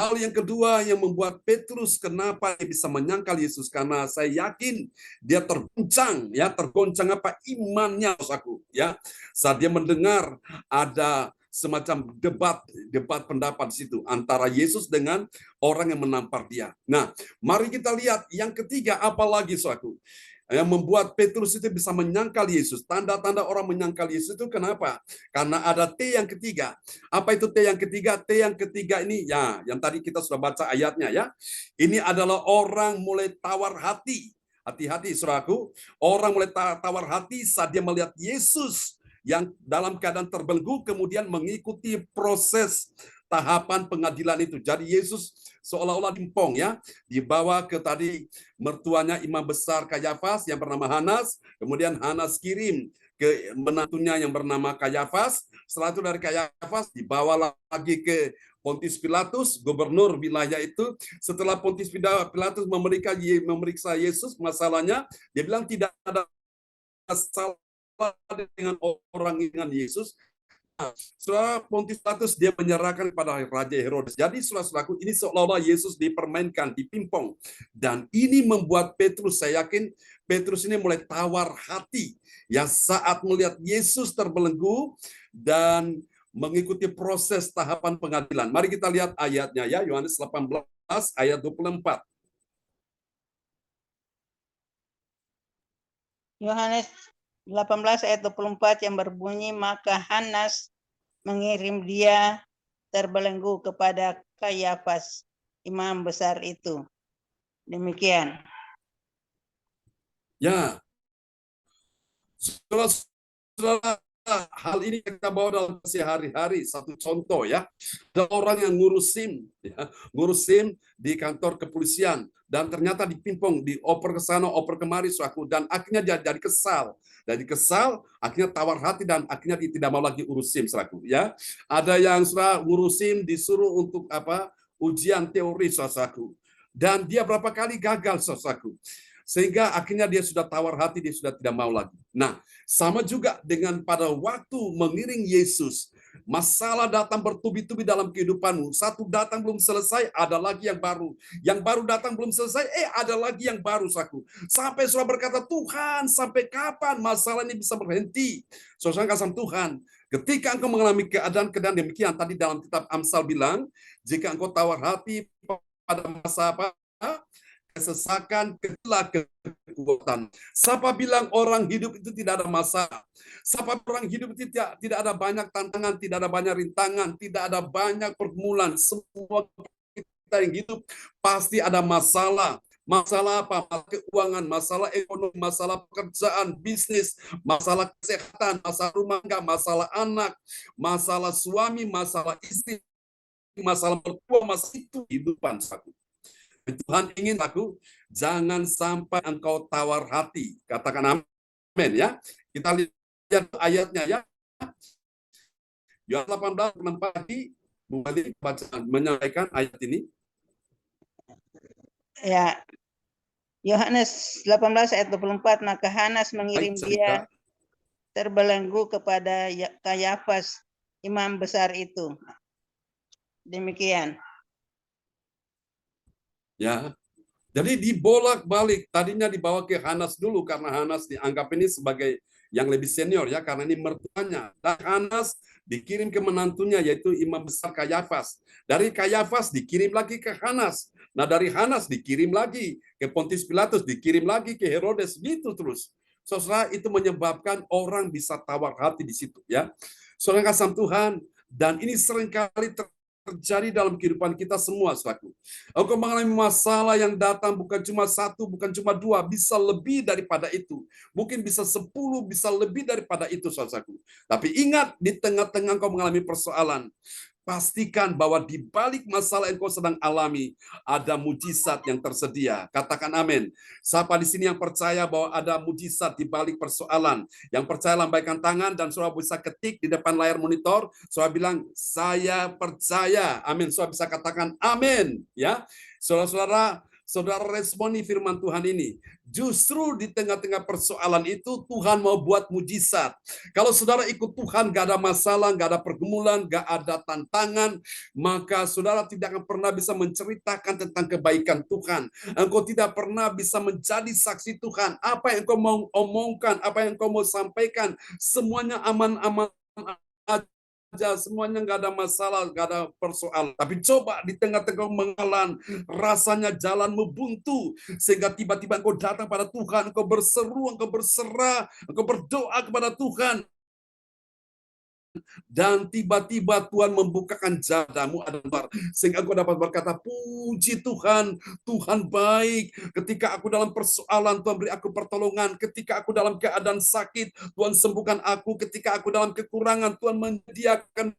[SPEAKER 1] hal yang kedua yang membuat Petrus kenapa dia bisa menyangkal Yesus, karena saya yakin dia tergoncang, ya, tergoncang apa imannya, saudaraku, ya, saat dia mendengar ada semacam debat pendapat di situ antara Yesus dengan orang yang menampar dia. Nah, mari kita lihat yang ketiga, apalagi, saudaraku, yang membuat Petrus itu bisa menyangkal Yesus. Tanda-tanda orang menyangkal Yesus itu kenapa? Karena ada T yang ketiga. Apa itu T yang ketiga? T yang ketiga ini, ya, yang tadi kita sudah baca ayatnya, ya. Ini adalah orang mulai tawar hati. Hati-hati, saudaraku. Orang mulai tawar hati saat dia melihat Yesus yang dalam keadaan terbelenggu, kemudian mengikuti proses tahapan pengadilan itu. Jadi Yesus seolah-olah dimpong, ya, dibawa ke tadi mertuanya imam besar Kayafas yang bernama Hanas, kemudian Hanas kirim ke menantunya yang bernama Kayafas. Setelah itu dari Kayafas dibawa lagi ke Pontius Pilatus, gubernur wilayah itu. Setelah Pontius Pilatus memeriksa Yesus, masalahnya dia bilang tidak ada masalah dengan orang dengan Yesus. Setelah Pontius Pilatus dia menyerahkan kepada Raja Herodes. Jadi saudara-saudaraku, ini seolah-olah Yesus dipermainkan, dipimpong. Dan ini membuat Petrus, saya yakin Petrus ini mulai tawar hati ya saat melihat Yesus terbelenggu dan mengikuti proses tahapan pengadilan. Mari kita lihat ayatnya, ya, Yohanes 18 ayat 24.
[SPEAKER 5] Yohanes 18 ayat 24 yang berbunyi, maka Hanas mengirim dia terbelenggu kepada Kayafas, imam besar itu. Demikian.
[SPEAKER 1] Ya, saudara, hal ini kita bawa dalam sehari-hari. Satu contoh, ya, ada orang yang ngurus SIM di kantor kepolisian dan ternyata dipimpong, dioper ke sana, oper kemari, suatu, dan akhirnya dia jadi kesal. Dari kesal, akhirnya tawar hati dan akhirnya dia tidak mau lagi urus SIM, saudaraku, ya. Ada yang sudah ngurus SIM disuruh untuk ujian teori, saudaraku, dan dia berapa kali gagal, saudaraku. Sehingga akhirnya dia sudah tawar hati, dia sudah tidak mau lagi. Nah, sama juga dengan pada waktu mengiring Yesus, masalah datang bertubi-tubi dalam kehidupanmu. Satu datang belum selesai, ada lagi yang baru. Yang baru datang belum selesai, ada lagi yang baru, saku. Sampai saudara berkata, Tuhan, sampai kapan masalah ini bisa berhenti? Saudara kasih Tuhan, ketika engkau mengalami keadaan demikian, tadi dalam kitab Amsal bilang, jika engkau tawar hati pada masa kesesakan, kekuatan. Siapa bilang orang hidup itu tidak ada masalah? Siapa orang hidup itu tidak ada banyak tantangan, tidak ada banyak rintangan, tidak ada banyak pergumulan. Semua kita yang hidup pasti ada masalah. Masalah apa? Masalah keuangan, masalah ekonomi, masalah pekerjaan, bisnis, masalah kesehatan, masalah rumah tangga, masalah anak, masalah suami, masalah istri, masalah mertua, masalah itu kehidupan satu. Tuhan ingin aku, jangan sampai engkau tawar hati. Katakan amin, ya. Kita lihat ayatnya, ya. Yohanes 18 lagi mulai menyampaikan ayat ini.
[SPEAKER 5] Ya. Yohanes 18 ayat 24, maka Hanas mengirim dia terbelenggu kepada Kayafas, imam besar itu. Demikian.
[SPEAKER 1] Ya, jadi dibolak-balik. Tadinya dibawa ke Hanas dulu karena Hanas dianggap ini sebagai yang lebih senior, ya, karena ini mertuanya. Dan Hanas dikirim ke menantunya yaitu Imam Besar Kayafas. Dari Kayafas dikirim lagi ke Hanas. Nah, dari Hanas dikirim lagi ke Pontius Pilatus, dikirim lagi ke Herodes, gitu terus. Saudara, itu menyebabkan orang bisa tawar hati di situ, ya. Saudara kasih Tuhan, dan ini seringkali terjadi dalam kehidupan kita semua, saudaraku. Engkau mengalami masalah yang datang bukan cuma satu, bukan cuma dua, bisa lebih daripada itu. Mungkin bisa 10, bisa lebih daripada itu, saudaraku. Tapi ingat, di tengah-tengah engkau mengalami persoalan, pastikan bahwa di balik masalah yang kau sedang alami, ada mujizat yang tersedia. Katakan amin. Siapa di sini yang percaya bahwa ada mujizat di balik persoalan? Yang percaya lambaikan tangan dan saudara bisa ketik di depan layar monitor. Saudara bilang, saya percaya. Amin. Saudara bisa katakan amin. Ya, saudara-saudara, saudara responi firman Tuhan ini. Justru di tengah-tengah persoalan itu Tuhan mau buat mujizat. Kalau saudara ikut Tuhan, gak ada masalah, gak ada pergumulan, gak ada tantangan, maka saudara tidak akan pernah bisa menceritakan tentang kebaikan Tuhan. Engkau tidak pernah bisa menjadi saksi Tuhan. Apa yang engkau mau omongkan, apa yang engkau mau sampaikan, semuanya aman-aman aja, semuanya nggak ada masalah, nggak ada persoalan. Tapi coba di tengah-tengah mengalan, rasanya jalanmu buntu, sehingga tiba-tiba engkau datang pada Tuhan, engkau berseru, engkau berserah, engkau berdoa kepada Tuhan, dan tiba-tiba Tuhan membukakan jadamu ada luar, sehingga engkau dapat berkata, puji Tuhan, Tuhan baik. Ketika aku dalam persoalan, Tuhan beri aku pertolongan. Ketika aku dalam keadaan sakit, Tuhan sembuhkan aku. Ketika aku dalam kekurangan, Tuhan menyediakan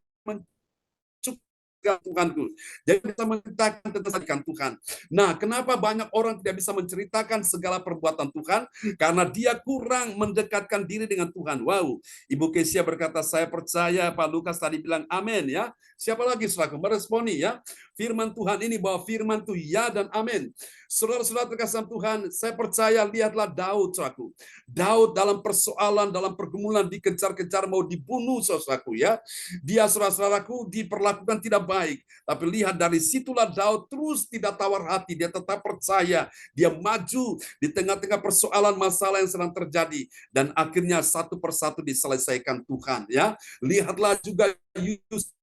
[SPEAKER 1] Tuhanku. Jadi kita menceritakan tentang Tuhan. Nah, kenapa banyak orang tidak bisa menceritakan segala perbuatan Tuhan? Karena dia kurang mendekatkan diri dengan Tuhan. Wow, Ibu Kesia berkata, saya percaya. Pak Lukas tadi bilang amin, ya. Siapa lagi saudaraku meresponi, ya? Firman Tuhan ini bahwa firman itu ya dan amin. Saudara-saudara terkasih Tuhan, saya percaya, lihatlah Daud, saudaraku. Daud dalam persoalan, dalam pergumulan, dikejar-kejar, mau dibunuh, saudaraku, ya. Dia, saudara-saudaraku, diperlakukan tidak baik. Tapi lihat, dari situlah Daud terus tidak tawar hati, dia tetap percaya, dia maju di tengah-tengah persoalan masalah yang sedang terjadi, dan akhirnya satu persatu diselesaikan Tuhan, ya. Lihatlah juga Yusuf,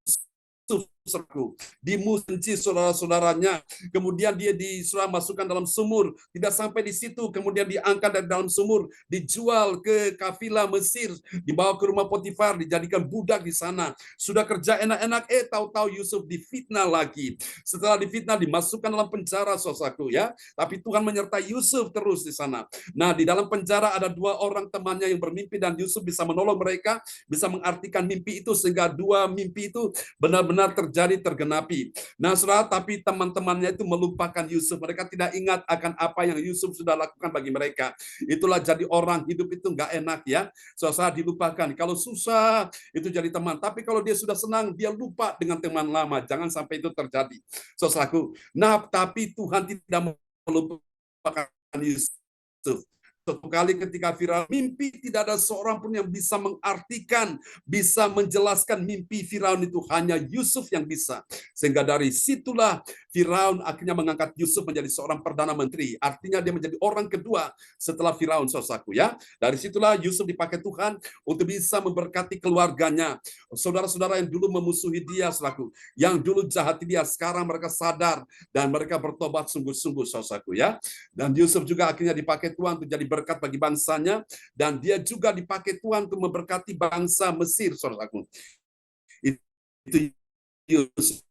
[SPEAKER 1] dimuji saudara-saudaranya, kemudian dia disuruh masukkan dalam sumur, tidak sampai di situ, kemudian diangkat dari dalam sumur, dijual ke kafilah Mesir, dibawa ke rumah Potifar, dijadikan budak di sana. Sudah kerja enak-enak, tahu-tahu Yusuf difitnah lagi. Setelah difitnah dimasukkan dalam penjara, saudaraku, ya. Tapi Tuhan menyertai Yusuf terus di sana. Nah, di dalam penjara ada 2 orang temannya yang bermimpi, dan Yusuf bisa menolong mereka, bisa mengartikan mimpi itu, sehingga 2 mimpi itu benar-benar terjadi, tergenapi. Nah, saudara, tapi teman-temannya itu melupakan Yusuf. Mereka tidak ingat akan apa yang Yusuf sudah lakukan bagi mereka. Itulah jadi orang, hidup itu nggak enak, ya. Saudara, dilupakan. Kalau susah, itu jadi teman. Tapi kalau dia sudah senang, dia lupa dengan teman lama. Jangan sampai itu terjadi, saudaraku. Nah, tapi Tuhan tidak melupakan Yusuf. Suatu kali ketika Firaun mimpi, tidak ada seorang pun yang bisa mengartikan, bisa menjelaskan mimpi Firaun itu, hanya Yusuf yang bisa. Sehingga dari situlah Firaun akhirnya mengangkat Yusuf menjadi seorang perdana menteri. Artinya dia menjadi orang kedua setelah Firaun, saudaraku, ya. Dari situlah Yusuf dipakai Tuhan untuk bisa memberkati keluarganya. Saudara-saudara yang dulu memusuhi dia, saudaraku, yang dulu jahati dia, sekarang mereka sadar dan mereka bertobat sungguh-sungguh, saudaraku, ya. Dan Yusuf juga akhirnya dipakai Tuhan untuk jadi berkat bagi bangsanya, dan dia juga dipakai Tuhan untuk memberkati bangsa Mesir, saudaraku. Itu Yusuf,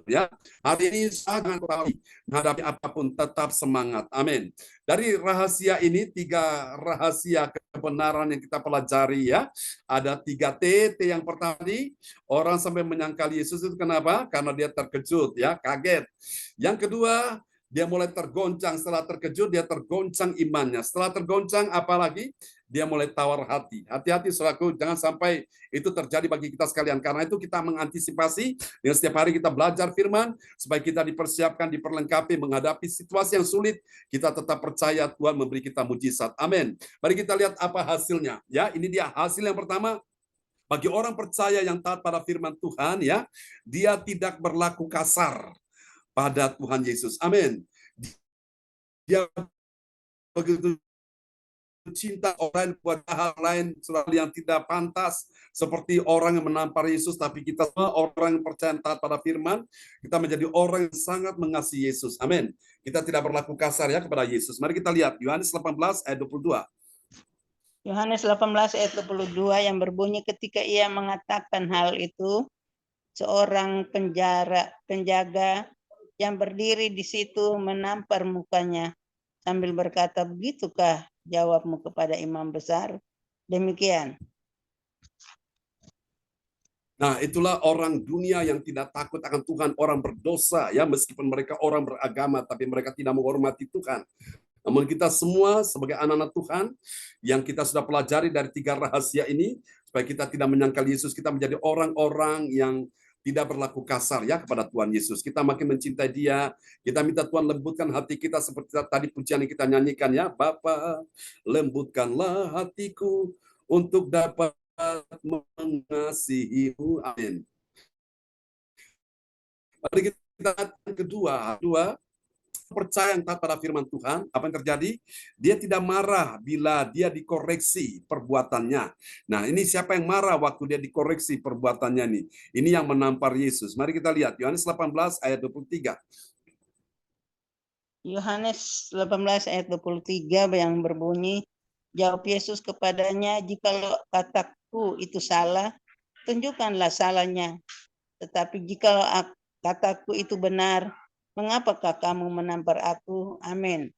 [SPEAKER 1] ya. Hari ini jangan ketahui, menghadapi apapun tetap semangat. Amin. Dari rahasia ini, 3 rahasia kebenaran yang kita pelajari, ya. Ada 3 T. T yang pertama tadi, orang sampai menyangkal Yesus itu kenapa? Karena dia terkejut, ya, kaget. Yang kedua, dia mulai tergoncang. Setelah terkejut, dia tergoncang imannya. Setelah tergoncang, apalagi? Dia mulai tawar hati. Hati-hati, saudaraku, jangan sampai itu terjadi bagi kita sekalian. Karena itu kita mengantisipasi dengan setiap hari kita belajar firman, supaya kita dipersiapkan, diperlengkapi menghadapi situasi yang sulit. Kita tetap percaya Tuhan memberi kita mujizat. Amin. Mari kita lihat apa hasilnya. Ya, ini dia hasil yang pertama. Bagi orang percaya yang taat pada firman Tuhan, ya, dia tidak berlaku kasar pada Tuhan Yesus. Amin. Dia begitu cinta orang kepada hal lain yang tidak pantas, seperti orang yang menampar Yesus, tapi kita semua orang yang percaya taat pada firman, kita menjadi orang yang sangat mengasihi Yesus. Amin. Kita tidak berlaku kasar ya kepada Yesus. Mari kita lihat Yohanes 18 ayat 22.
[SPEAKER 5] Yohanes 18 ayat 22 yang berbunyi, ketika ia mengatakan hal itu, seorang penjaga yang berdiri di situ menampar mukanya sambil berkata, begitukah jawabmu kepada imam besar? Demikian.
[SPEAKER 1] Nah, itulah orang dunia yang tidak takut akan Tuhan, orang berdosa ya, meskipun mereka orang beragama tapi mereka tidak menghormati Tuhan. Namun kita semua sebagai anak-anak Tuhan yang kita sudah pelajari dari 3 rahasia ini, supaya kita tidak menyangkal Yesus, kita menjadi orang-orang yang tidak berlaku kasar ya kepada Tuhan Yesus. Kita makin mencintai Dia. Kita minta Tuhan lembutkan hati kita seperti tadi pujian yang kita nyanyikan ya. Bapa, lembutkanlah hatiku untuk dapat mengasihi-Mu. Amin. Mari kita kedua, percaya yang taat pada firman Tuhan, apa yang terjadi? Dia tidak marah bila dia dikoreksi perbuatannya. Nah, ini siapa yang marah waktu dia dikoreksi perbuatannya nih? Ini yang menampar Yesus. Mari kita lihat Yohanes 18 ayat 23.
[SPEAKER 5] Yohanes 18 ayat 23 yang berbunyi, jawab Yesus kepadanya, jikalau kataku itu salah, tunjukkanlah salahnya. Tetapi jikalau kataku itu benar, mengapakah kamu menampar aku? Amin.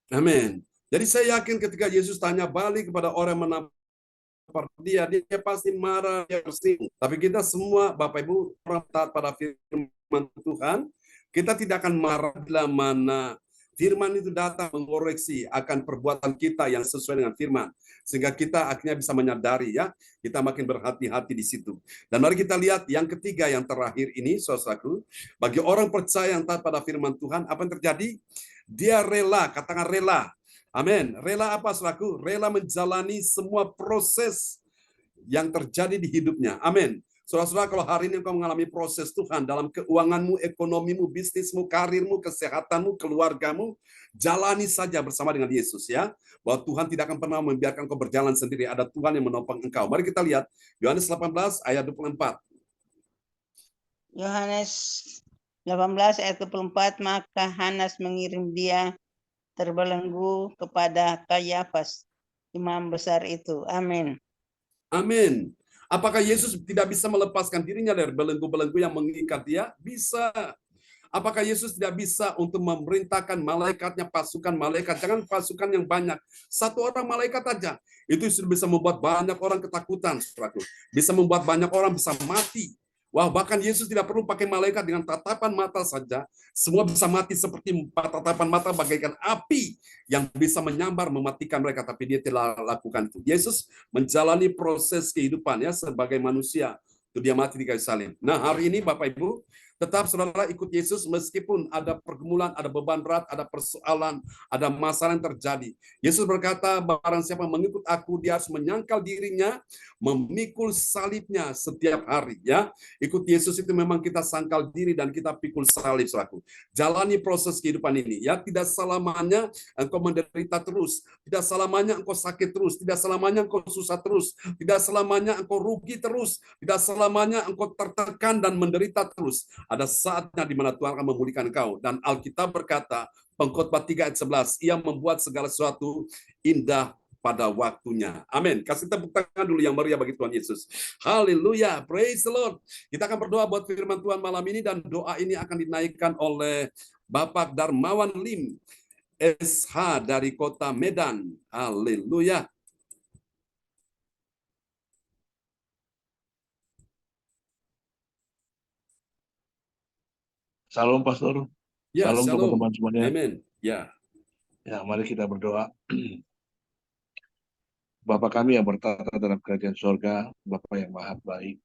[SPEAKER 1] Amin. Jadi saya yakin ketika Yesus tanya balik kepada orang yang menampar dia pasti marah, dia tersinggung. Tapi kita semua, Bapak Ibu, orang taat pada firman Tuhan, kita tidak akan marah bila mana firman itu datang mengoreksi akan perbuatan kita yang sesuai dengan firman. Sehingga kita akhirnya bisa menyadari ya, kita makin berhati-hati di situ. Dan mari kita lihat yang ketiga, yang terakhir ini, saudaraku, bagi orang percaya yang taat pada firman Tuhan, apa yang terjadi? Dia rela, katakan rela. Amin. Rela apa, saudaraku? Rela menjalani semua proses yang terjadi di hidupnya. Amin. Saudara-saudara, kalau hari ini engkau mengalami proses Tuhan dalam keuanganmu, ekonomimu, bisnismu, karirmu, kesehatanmu, keluargamu, jalani saja bersama dengan Yesus ya. Bahwa Tuhan tidak akan pernah membiarkan engkau berjalan sendiri. Ada Tuhan yang menopang engkau. Mari kita lihat Yohanes 18 ayat 24.
[SPEAKER 5] Yohanes 18 ayat 24, maka Hanas mengirim dia terbelenggu kepada Kayafas, imam besar itu. Amin.
[SPEAKER 1] Amin. Apakah Yesus tidak bisa melepaskan dirinya dari belenggu-belenggu yang mengikat dia? Bisa. Apakah Yesus tidak bisa untuk memerintahkan malaikatnya, pasukan malaikat? Jangan pasukan yang banyak. 1 orang malaikat aja. Itu sudah bisa membuat banyak orang ketakutan. Bisa membuat banyak orang bisa mati. Wah, bahkan Yesus tidak perlu pakai malaikat, dengan tatapan mata saja. Semua bisa mati seperti tatapan mata bagaikan api yang bisa menyambar mematikan mereka. Tapi dia tidak lakukan itu. Yesus menjalani proses kehidupan ya sebagai manusia. Itu dia mati di kayu salib. Nah, hari ini Bapak Ibu, tetap saudara ikut Yesus meskipun ada pergumulan, ada beban berat, ada persoalan, ada masalah yang terjadi. Yesus berkata, barang siapa mengikut aku, dia harus menyangkal dirinya, memikul salibnya setiap hari. Ya, ikut Yesus itu memang kita sangkal diri dan kita pikul salib, saudaraku. Jalani proses kehidupan ini. Ya, tidak selamanya engkau menderita terus, tidak selamanya engkau sakit terus, tidak selamanya engkau susah terus, tidak selamanya engkau rugi terus, tidak selamanya engkau tertekan dan menderita terus. Ada saatnya di mana Tuhan akan memulihkan engkau. Dan Alkitab berkata, Pengkhotbah 3 ayat 11, ia membuat segala sesuatu indah pada waktunya. Amin. Kasih tepuk tangan dulu yang meriah bagi Tuhan Yesus. Haleluya. Praise the Lord. Kita akan berdoa buat firman Tuhan malam ini, dan doa ini akan dinaikkan oleh Bapak Darmawan Lim, SH dari kota Medan. Haleluya.
[SPEAKER 6] Salam Pastor.
[SPEAKER 1] Ya,
[SPEAKER 6] Salam
[SPEAKER 1] shalom.
[SPEAKER 6] teman-teman semuanya.
[SPEAKER 1] Amin. Ya.
[SPEAKER 6] Ya, mari kita berdoa. Bapa kami yang bertata dalam kerajaan surga, Bapa yang maha baik,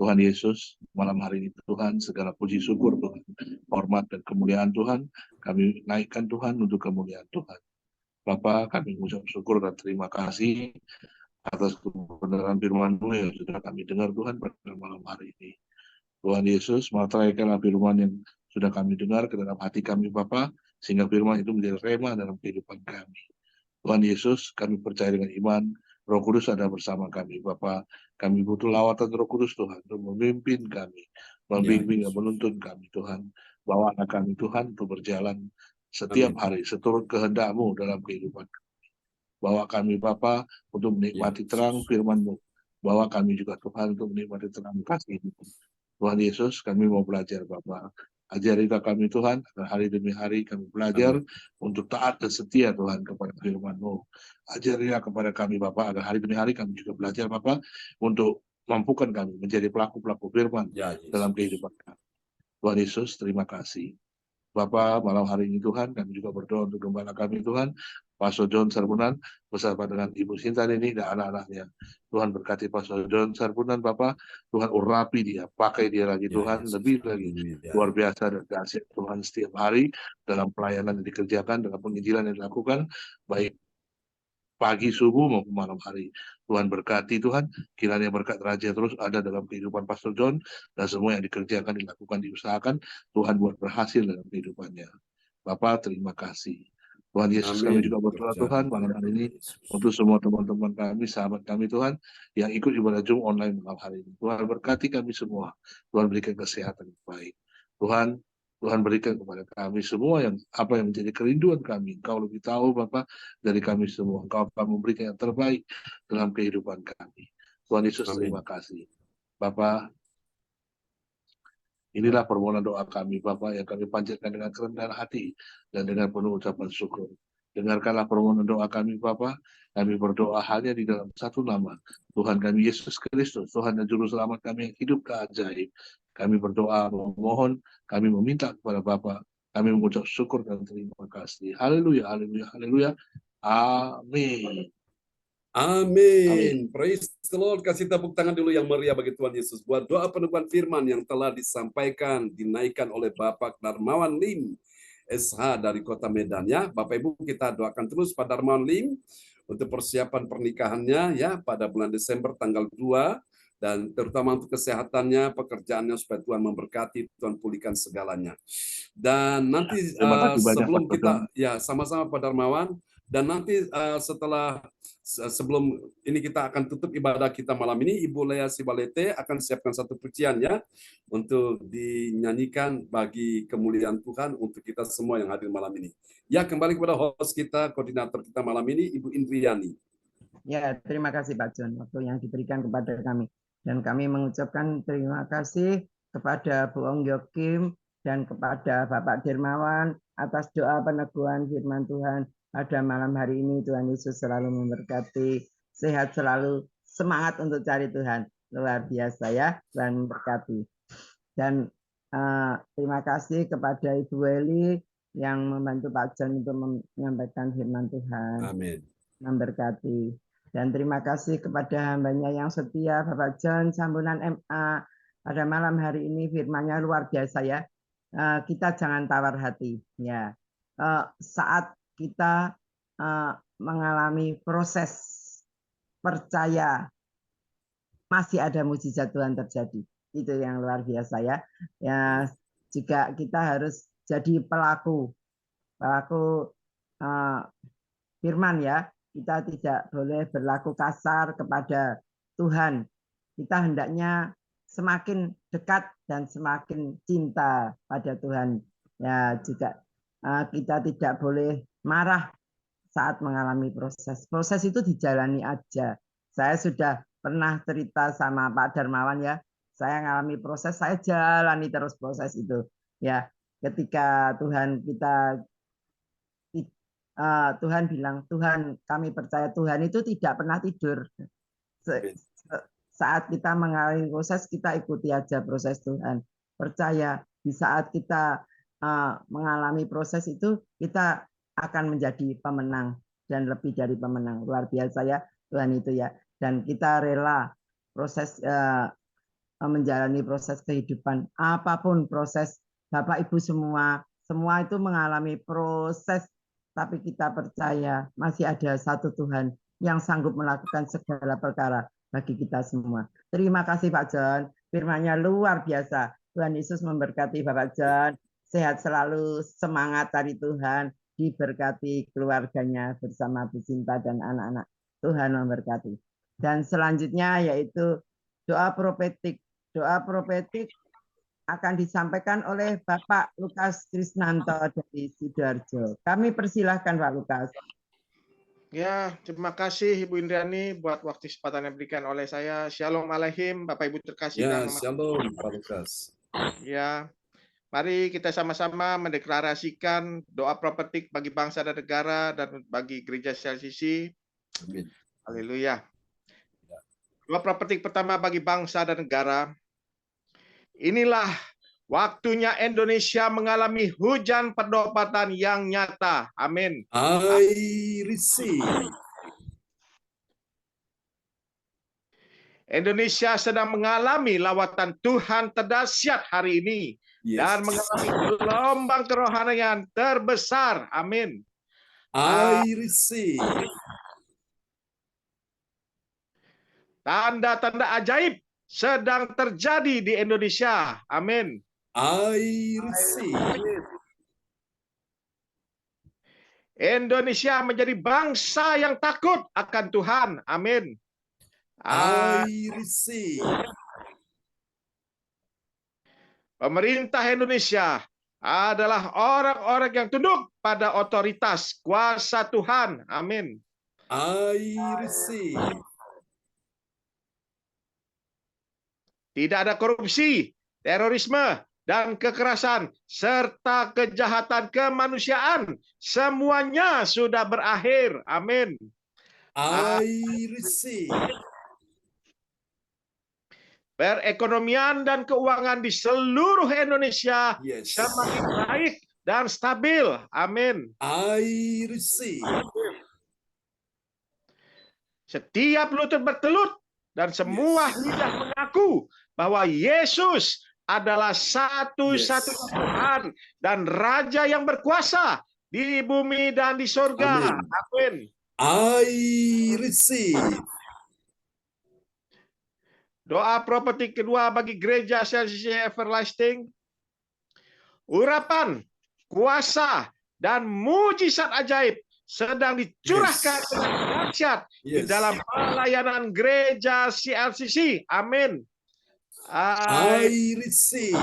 [SPEAKER 6] Tuhan Yesus, malam hari ini Tuhan, segala puji syukur Tuhan, hormat dan kemuliaan Tuhan, kami naikkan Tuhan untuk kemuliaan Tuhan. Bapa, kami mengucap syukur dan terima kasih atas kebenaran firman-Mu yang sudah kami dengar Tuhan pada malam hari ini. Tuhan Yesus, materaikanlah firman yang sudah kami dengar ke dalam hati kami Bapa, sehingga firman itu menjadi rema dalam kehidupan kami. Tuhan Yesus, kami percaya dengan iman, Roh Kudus ada bersama kami. Bapa, kami butuh lawatan Roh Kudus Tuhan untuk memimpin kami, membimbing dan menuntun kami Tuhan. Bawa anak kami Tuhan untuk berjalan setiap hari seturut kehendak-Mu dalam kehidupan kami. Bawa kami Bapa untuk menikmati terang firman-Mu. Bawa kami juga Tuhan untuk menikmati terang kasih-Mu. Tuhan Yesus, kami mau belajar Bapa. Ajarilah kami Tuhan, agar hari demi hari kami belajar untuk taat dan setia Tuhan kepada firman-Mu. Ajarilah kepada kami Bapa, agar hari demi hari kami juga belajar Bapa, untuk mampukan kami menjadi pelaku-pelaku firman dalam kehidupan kami. Tuhan Yesus, terima kasih. Bapa, malam hari ini Tuhan, kami juga berdoa untuk gembala kami Tuhan, Pastor John Sarbunan, bersama dengan Ibu Sinta ini dan anak-anaknya. Tuhan berkati Pastor John Sarbunan, Bapak. Tuhan urapi dia, pakai dia lagi Tuhan, lebih lagi. Luar biasa dan dahsyat Tuhan setiap hari dalam pelayanan yang dikerjakan, dalam penginjilan yang dilakukan, baik pagi, subuh, maupun malam hari. Tuhan berkati Tuhan, kiranya berkat Raja terus ada dalam kehidupan Pastor John, dan semua yang dikerjakan, dilakukan, diusahakan, Tuhan buat berhasil dalam kehidupannya. Bapak, terima kasih. Tuhan Yesus, kami juga berdoa Tuhan malam hari ini untuk semua teman-teman kami, sahabat kami Tuhan, yang ikut ibadah Zoom online malam hari ini. Tuhan berkati kami semua. Tuhan berikan kesehatan yang baik. Tuhan berikan kepada kami semua yang apa yang menjadi kerinduan kami. Engkau lebih tahu Bapak dari kami semua. Engkau akan memberikan yang terbaik dalam kehidupan kami. Tuhan Yesus, terima kasih. Bapak, inilah permohonan doa kami, Bapak, yang kami panjatkan dengan kerendahan hati dan dengan penuh ucapan syukur. Dengarkanlah permohonan doa kami, Bapak. Kami berdoa hanya di dalam satu nama, Tuhan kami Yesus Kristus, Tuhan dan Juru Selamat kami yang hidup keajaib. Kami berdoa, memohon, kami meminta kepada Bapak. Kami mengucap syukur dan terima kasih. Haleluya, haleluya, haleluya. Amin.
[SPEAKER 1] Amin. Praise the Lord. Kasih tepuk tangan dulu yang meriah bagi Tuhan Yesus. Buat doa penubuhan firman yang telah disampaikan, dinaikkan oleh Bapak Darmawan Lim, SH dari Kota Medan. Ya, Bapak Ibu, kita doakan terus Pak Darmawan Lim untuk persiapan pernikahannya ya pada bulan Desember tanggal 2. Dan terutama untuk kesehatannya, pekerjaannya, supaya Tuhan memberkati, Tuhan pulihkan segalanya. Dan nanti sebelum kita, ya sama-sama Pak Darmawan, dan nanti sebelum ini kita akan tutup ibadah kita malam ini, Ibu Lea Sibalete akan siapkan satu pujian ya, untuk dinyanyikan bagi kemuliaan Tuhan untuk kita semua yang hadir malam ini. Ya, kembali kepada host kita, koordinator kita malam ini, Ibu Indriani.
[SPEAKER 2] Ya, terima kasih Pak John, waktu yang diberikan kepada kami. Dan kami mengucapkan terima kasih kepada Bu Ong Yokim dan kepada Bapak Dermawan atas doa peneguhan firman Tuhan pada malam hari ini. Tuhan Yesus selalu memberkati, sehat selalu, semangat untuk cari Tuhan. Luar biasa ya, Tuhan memberkati. Dan terima kasih kepada Ibu Weli yang membantu Pak John untuk menyampaikan firman Tuhan.
[SPEAKER 1] Amin.
[SPEAKER 2] Memberkati. Dan terima kasih kepada hambanya yang setia, Bapak John Sambunan MA. Pada malam hari ini firman-Nya luar biasa ya. Kita jangan tawar hati. Ya, saat kita mengalami proses percaya, masih ada mujizat Tuhan terjadi. Itu yang luar biasa ya. Ya, juga kita harus jadi pelaku firman ya. Kita tidak boleh berlaku kasar kepada Tuhan. Kita hendaknya semakin dekat dan semakin cinta pada Tuhan. Ya, juga kita tidak boleh marah saat mengalami proses. Proses itu dijalani aja. Saya sudah pernah cerita sama Pak Darmawan ya. Saya mengalami proses, saya jalani terus proses itu. Ya, ketika Tuhan Tuhan bilang, Tuhan, kami percaya Tuhan itu tidak pernah tidur. Saat kita mengalami proses, kita ikuti aja proses Tuhan. Percaya di saat kita mengalami proses itu, kita akan menjadi pemenang dan lebih dari pemenang. Luar biasa ya Tuhan itu ya. Dan kita rela proses menjalani proses kehidupan. Apapun proses, Bapak Ibu semua itu mengalami proses. Tapi kita percaya masih ada satu Tuhan yang sanggup melakukan segala perkara bagi kita semua. Terima kasih Pak John. Firman-Nya luar biasa. Tuhan Yesus memberkati Bapak John. sehat selalu, semangat cari Tuhan, diberkati keluarganya bersama Bu Sinta dan anak-anak. Tuhan memberkati. Dan selanjutnya yaitu doa profetik. Doa profetik akan disampaikan oleh Bapak Lukas Krisnanto dari Sidoarjo. Kami persilahkan Pak Lukas.
[SPEAKER 4] Ya, terima kasih Ibu Indriani buat waktu kesempatan yang diberikan oleh saya. Shalom Aleihim, Bapak Ibu terkasih
[SPEAKER 1] Ya,
[SPEAKER 4] dan
[SPEAKER 1] shalom Pak Lukas.
[SPEAKER 4] ya, mari kita sama-sama mendeklarasikan doa profetik bagi bangsa dan negara dan bagi gereja CLCC.
[SPEAKER 1] Amin.
[SPEAKER 4] Haleluya. Doa profetik pertama bagi bangsa dan negara. Inilah waktunya Indonesia mengalami hujan perdopatan yang nyata. Amin.
[SPEAKER 1] I receive.
[SPEAKER 4] Indonesia sedang mengalami lawatan Tuhan terdahsyat hari ini dan
[SPEAKER 1] Yes.
[SPEAKER 4] mengalami gelombang kerohanian terbesar. Amin.
[SPEAKER 1] I receive.
[SPEAKER 4] Tanda-tanda ajaib sedang terjadi di Indonesia. Amin.
[SPEAKER 1] I receive.
[SPEAKER 4] Indonesia menjadi bangsa yang takut akan Tuhan. Amin.
[SPEAKER 1] I receive.
[SPEAKER 4] Pemerintah Indonesia adalah orang-orang yang tunduk pada otoritas kuasa Tuhan. Amin.
[SPEAKER 1] I receive.
[SPEAKER 4] Tidak ada korupsi, terorisme, dan kekerasan, serta kejahatan kemanusiaan. Semuanya sudah berakhir. Amin.
[SPEAKER 1] I receive.
[SPEAKER 4] Perekonomian dan keuangan di seluruh Indonesia
[SPEAKER 1] Yes.
[SPEAKER 4] semakin baik dan stabil. Amin.
[SPEAKER 1] I receive.
[SPEAKER 4] Setiap lutut bertelut dan semua lidah mengaku bahwa Yesus adalah satu-satunya Tuhan dan Raja yang berkuasa di bumi dan di surga.
[SPEAKER 1] Amin.
[SPEAKER 4] Amin.
[SPEAKER 1] I receive.
[SPEAKER 4] Doa profetik kedua bagi gereja CLCC Everlasting. Urapan, kuasa, dan mujizat ajaib sedang dicurahkan dengan dahsyat di dalam pelayanan gereja CLCC. Amin.
[SPEAKER 1] I receive.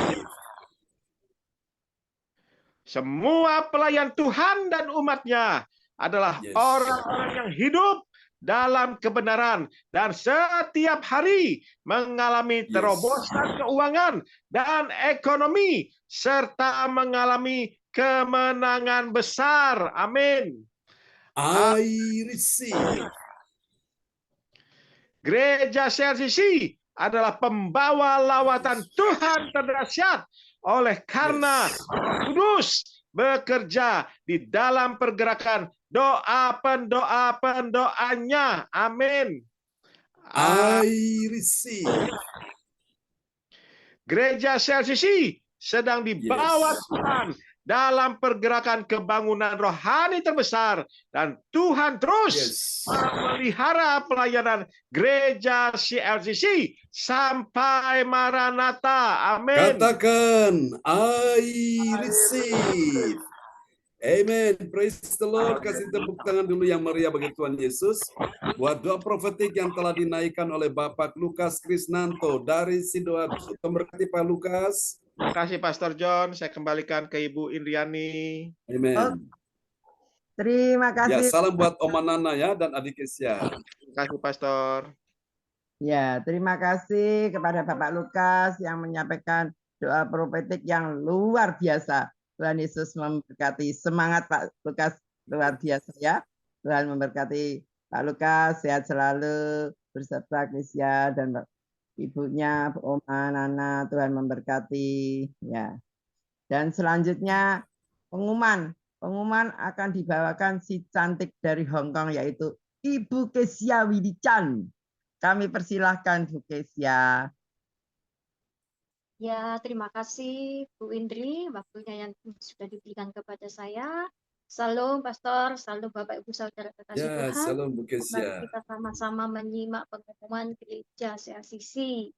[SPEAKER 4] Semua pelayan Tuhan dan umatnya adalah orang-orang yang hidup dalam kebenaran dan setiap hari mengalami terobosan keuangan dan ekonomi serta mengalami kemenangan besar. Amin.
[SPEAKER 1] I receive.
[SPEAKER 4] Gereja CLCC adalah pembawa lawatan Tuhan terdahsyat oleh karena Kudus bekerja di dalam pergerakan doa pendoanya. Amin.
[SPEAKER 1] I receive.
[SPEAKER 4] Gereja CLCC sedang dibawa Tuhan dalam pergerakan kebangunan rohani terbesar dan Tuhan terus memelihara pelayanan gereja CLCC sampai Maranatha. Amin.
[SPEAKER 1] Katakan, I receive. Amen. Praise the Lord. Kasih tepuk tangan dulu yang meriah bagi Tuhan Yesus. Buat doa profetik yang telah dinaikkan oleh Bapak Lukas Krisnanto dari Sidoarjo. Memberkati Pak Lukas.
[SPEAKER 4] Terima kasih Pastor John. Saya kembalikan ke Ibu Indriani.
[SPEAKER 1] Amen.
[SPEAKER 2] Terima kasih.
[SPEAKER 1] Ya, salam buat Oma Nana ya dan adik Kesia.
[SPEAKER 4] Terima kasih Pastor.
[SPEAKER 2] Ya, terima kasih kepada Bapak Lukas yang menyampaikan doa profetik yang luar biasa. Tuhan Yesus memberkati. Semangat Pak Lukas, luar biasa ya. Tuhan memberkati Pak Lukas, sehat selalu beserta Kesia dan ibunya Oma Nana. Tuhan memberkati ya. Dan selanjutnya pengumuman akan dibawakan si cantik dari Hong Kong yaitu Ibu Kesia Widichan. Kami persilahkan Bu Kesia.
[SPEAKER 7] Ya, terima kasih Bu Indri, waktunya yang sudah diberikan kepada saya. Salam Pastor, salam Bapak Ibu Saudara terkasih
[SPEAKER 1] Ya,
[SPEAKER 7] Tuhan.
[SPEAKER 1] salam Bu
[SPEAKER 7] Mari
[SPEAKER 1] Kesia.
[SPEAKER 7] kita sama-sama menyimak pengumuman gereja CLCC.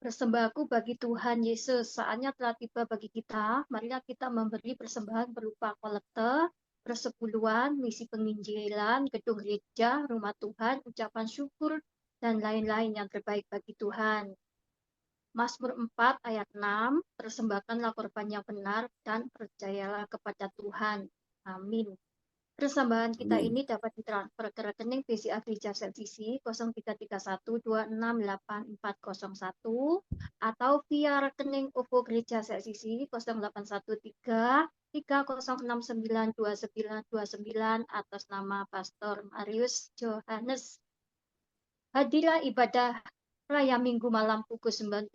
[SPEAKER 7] Persembahanku bagi Tuhan Yesus, saatnya telah tiba bagi kita. Marilah kita memberi persembahan berupa kolekte, persepuluhan, misi penginjilan, gedung gereja, rumah Tuhan, ucapan syukur, dan lain-lain yang terbaik bagi Tuhan. Mazmur 4 ayat 6, persembahkanlah korban yang benar dan percayalah kepada Tuhan. Amin. Persembahan kita
[SPEAKER 1] Amin.
[SPEAKER 7] ini dapat ditransfer ke rekening BCA Gereja CLCC 0331268401 atau via rekening UFO Gereja CLCC 0813-30692929 atas nama Pastor Marius Johannes. Hadilah ibadah Raya Minggu malam pukul 19.00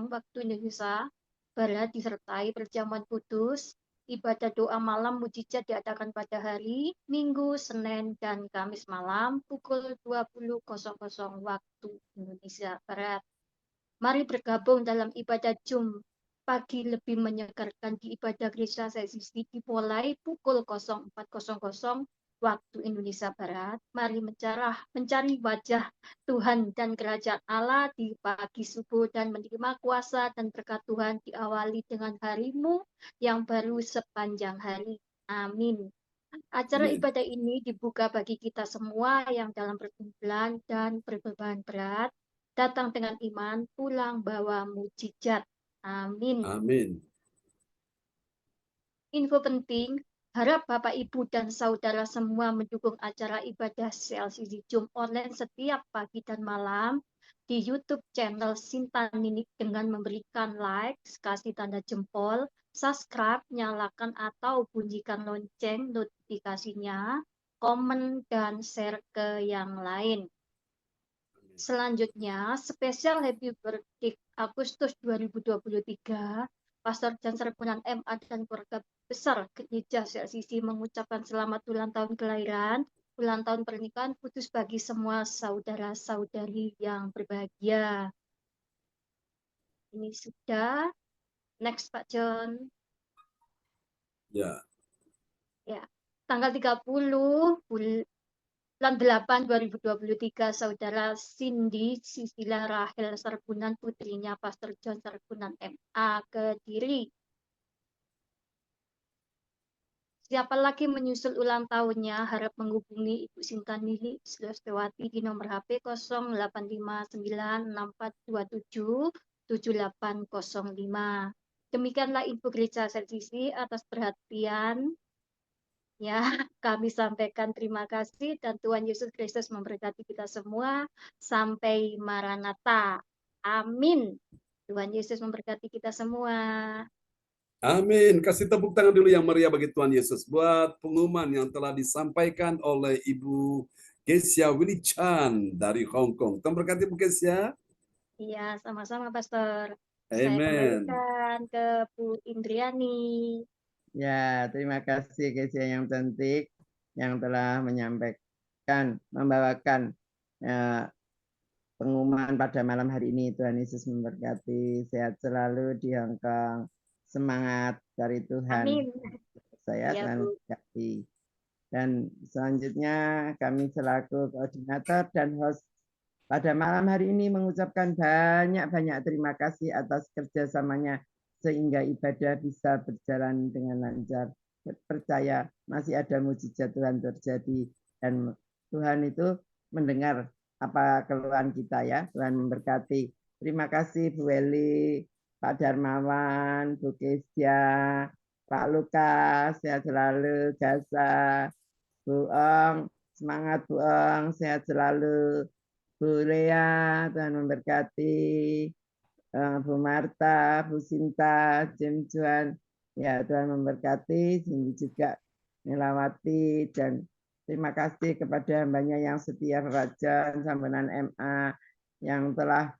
[SPEAKER 7] waktu Indonesia Barat disertai perjamuan kudus. Ibadah doa malam mujizat diadakan pada hari Minggu, Senin, dan Kamis malam pukul 20.00 waktu Indonesia Barat. Mari bergabung dalam ibadah Jum pagi lebih menyegarkan di ibadah gereja CLCC dimulai pukul 04.00 waktu Indonesia Barat. Mari mencari wajah Tuhan dan kerajaan Allah di pagi subuh dan menerima kuasa dan berkat Tuhan diawali dengan harimu yang baru sepanjang hari. Amin. Acara
[SPEAKER 1] Amin.
[SPEAKER 7] ibadah ini dibuka bagi kita semua yang dalam perkumpulan dan berbeban berat. Datang dengan iman, pulang bawa mujizat. Amin.
[SPEAKER 1] Amin.
[SPEAKER 7] Info penting, harap Bapak, Ibu, dan Saudara semua mendukung acara ibadah CLCC Jum online setiap pagi dan malam di YouTube channel Sinta Nini dengan memberikan like, kasih tanda jempol, subscribe, nyalakan atau bunyikan lonceng notifikasinya, komen, dan share ke yang lain. Selanjutnya, spesial Happy Birthday Agustus 2023, Pastor Jan Serpunan MA dan keluarga besar Gereja CLCC mengucapkan selamat ulang tahun kelahiran, ulang tahun pernikahan khusus bagi semua saudara-saudari yang berbahagia. Ini sudah. Next, Pak John.
[SPEAKER 1] Ya.
[SPEAKER 7] Ya. Tanggal 30 bulan 8 2023, Saudara Cindy Sisila Rahel Serpunan, putrinya Pastor John Serpunan MA, Kediri. Siapa lagi menyusul ulang tahunnya, harap menghubungi Ibu Sinta Nili Sulawestiwati di nomor HP 085994277805. Demikianlah info Gereja CLCC. Atas perhatian ya, kami sampaikan terima kasih dan Tuhan Yesus Kristus memberkati kita semua sampai Maranatha. Amin. Tuhan Yesus memberkati kita semua.
[SPEAKER 1] Amin. Kasih tepuk tangan dulu yang meriah bagi Tuhan Yesus buat pengumuman yang telah disampaikan oleh Ibu Kesia Willy Chan dari Hong Kong. Tuhan berkati Bu Kesia.
[SPEAKER 7] Iya, sama-sama Pastor. Saya
[SPEAKER 1] Amen.
[SPEAKER 7] kembalikan ke Bu Indriani.
[SPEAKER 2] Ya, terima kasih Kesia yang cantik yang telah menyampaikan, membawakan pengumuman pada malam hari ini. Tuhan Yesus memberkati, sehat selalu di Hong Kong. Semangat dari Tuhan.
[SPEAKER 7] Amin.
[SPEAKER 2] Saya
[SPEAKER 7] Ya,
[SPEAKER 2] Tuhan
[SPEAKER 7] Bu.
[SPEAKER 2] memberkati. Dan selanjutnya kami selaku koordinator dan host pada malam hari ini mengucapkan banyak-banyak terima kasih atas kerjasamanya sehingga ibadah bisa berjalan dengan lancar. Percaya masih ada mujizat Tuhan terjadi dan Tuhan itu mendengar apa keluhan kita ya. Tuhan memberkati. Terima kasih Bu Weli, Pak Darmawan, Bu Kesia, Pak Lukas, sehat selalu, Gasa, Bu Ong, semangat Bu Ong, sehat selalu. Bu Lea, Tuhan memberkati. Bu Marta, Bu Sinta, Jim Juan, ya Tuhan memberkati. Sini juga Melawati dan terima kasih kepada hambanya yang setia Bapak John Sambunan MA yang telah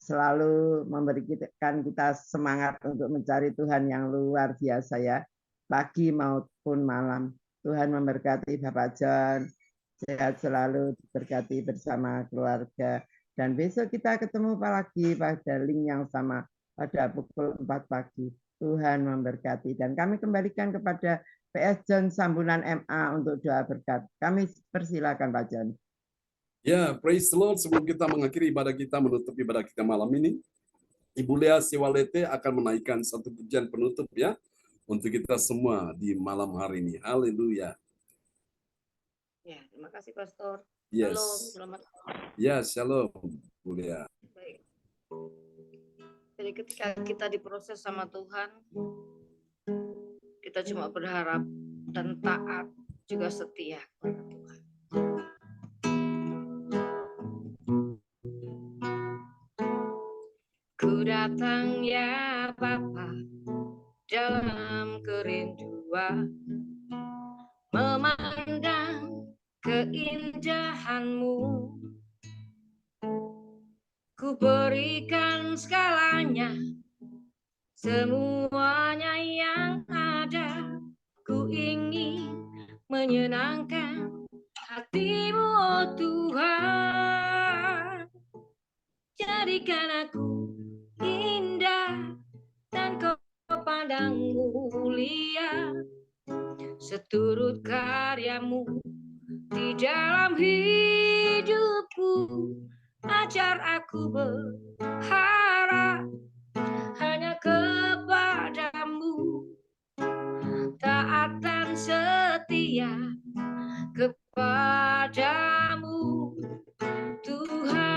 [SPEAKER 2] selalu memberikan kita semangat untuk mencari Tuhan yang luar biasa ya, pagi maupun malam. Tuhan memberkati Bapak John, sehat selalu, diberkati bersama keluarga. Dan besok kita ketemu lagi pada link yang sama pada pukul 4 pagi. Tuhan memberkati. Dan kami kembalikan kepada PS John Sambunan MA untuk doa berkat. Kami persilakan Pak John.
[SPEAKER 1] Ya, praise the Lord. Sebelum kita mengakhiri ibadah kita, menutup ibadah kita malam ini, Ibu Lea Siwalete akan menaikkan satu pujian penutup ya untuk kita semua di malam hari ini. Haleluya.
[SPEAKER 8] Ya, terima kasih Pastor.
[SPEAKER 1] Yes.
[SPEAKER 8] Halo, selamat.
[SPEAKER 1] Ya, shalom, Bu Lea.
[SPEAKER 8] Baik. Jadi ketika kita diproses sama Tuhan, kita cuma berharap dan taat juga setia kepada Tuhan. Ku datang ya Bapa dalam kerinduan, memandang keindahan-Mu. Ku berikan segalanya, semuanya yang ada. Ku ingin menyenangkan hati-Mu, oh Tuhan. Jadikan aku indah dan Kau pandang mulia, seturut karya-Mu di dalam hidupku. Ajar aku berharap hanya kepadamu, taat dan setia kepadamu, Tuhan.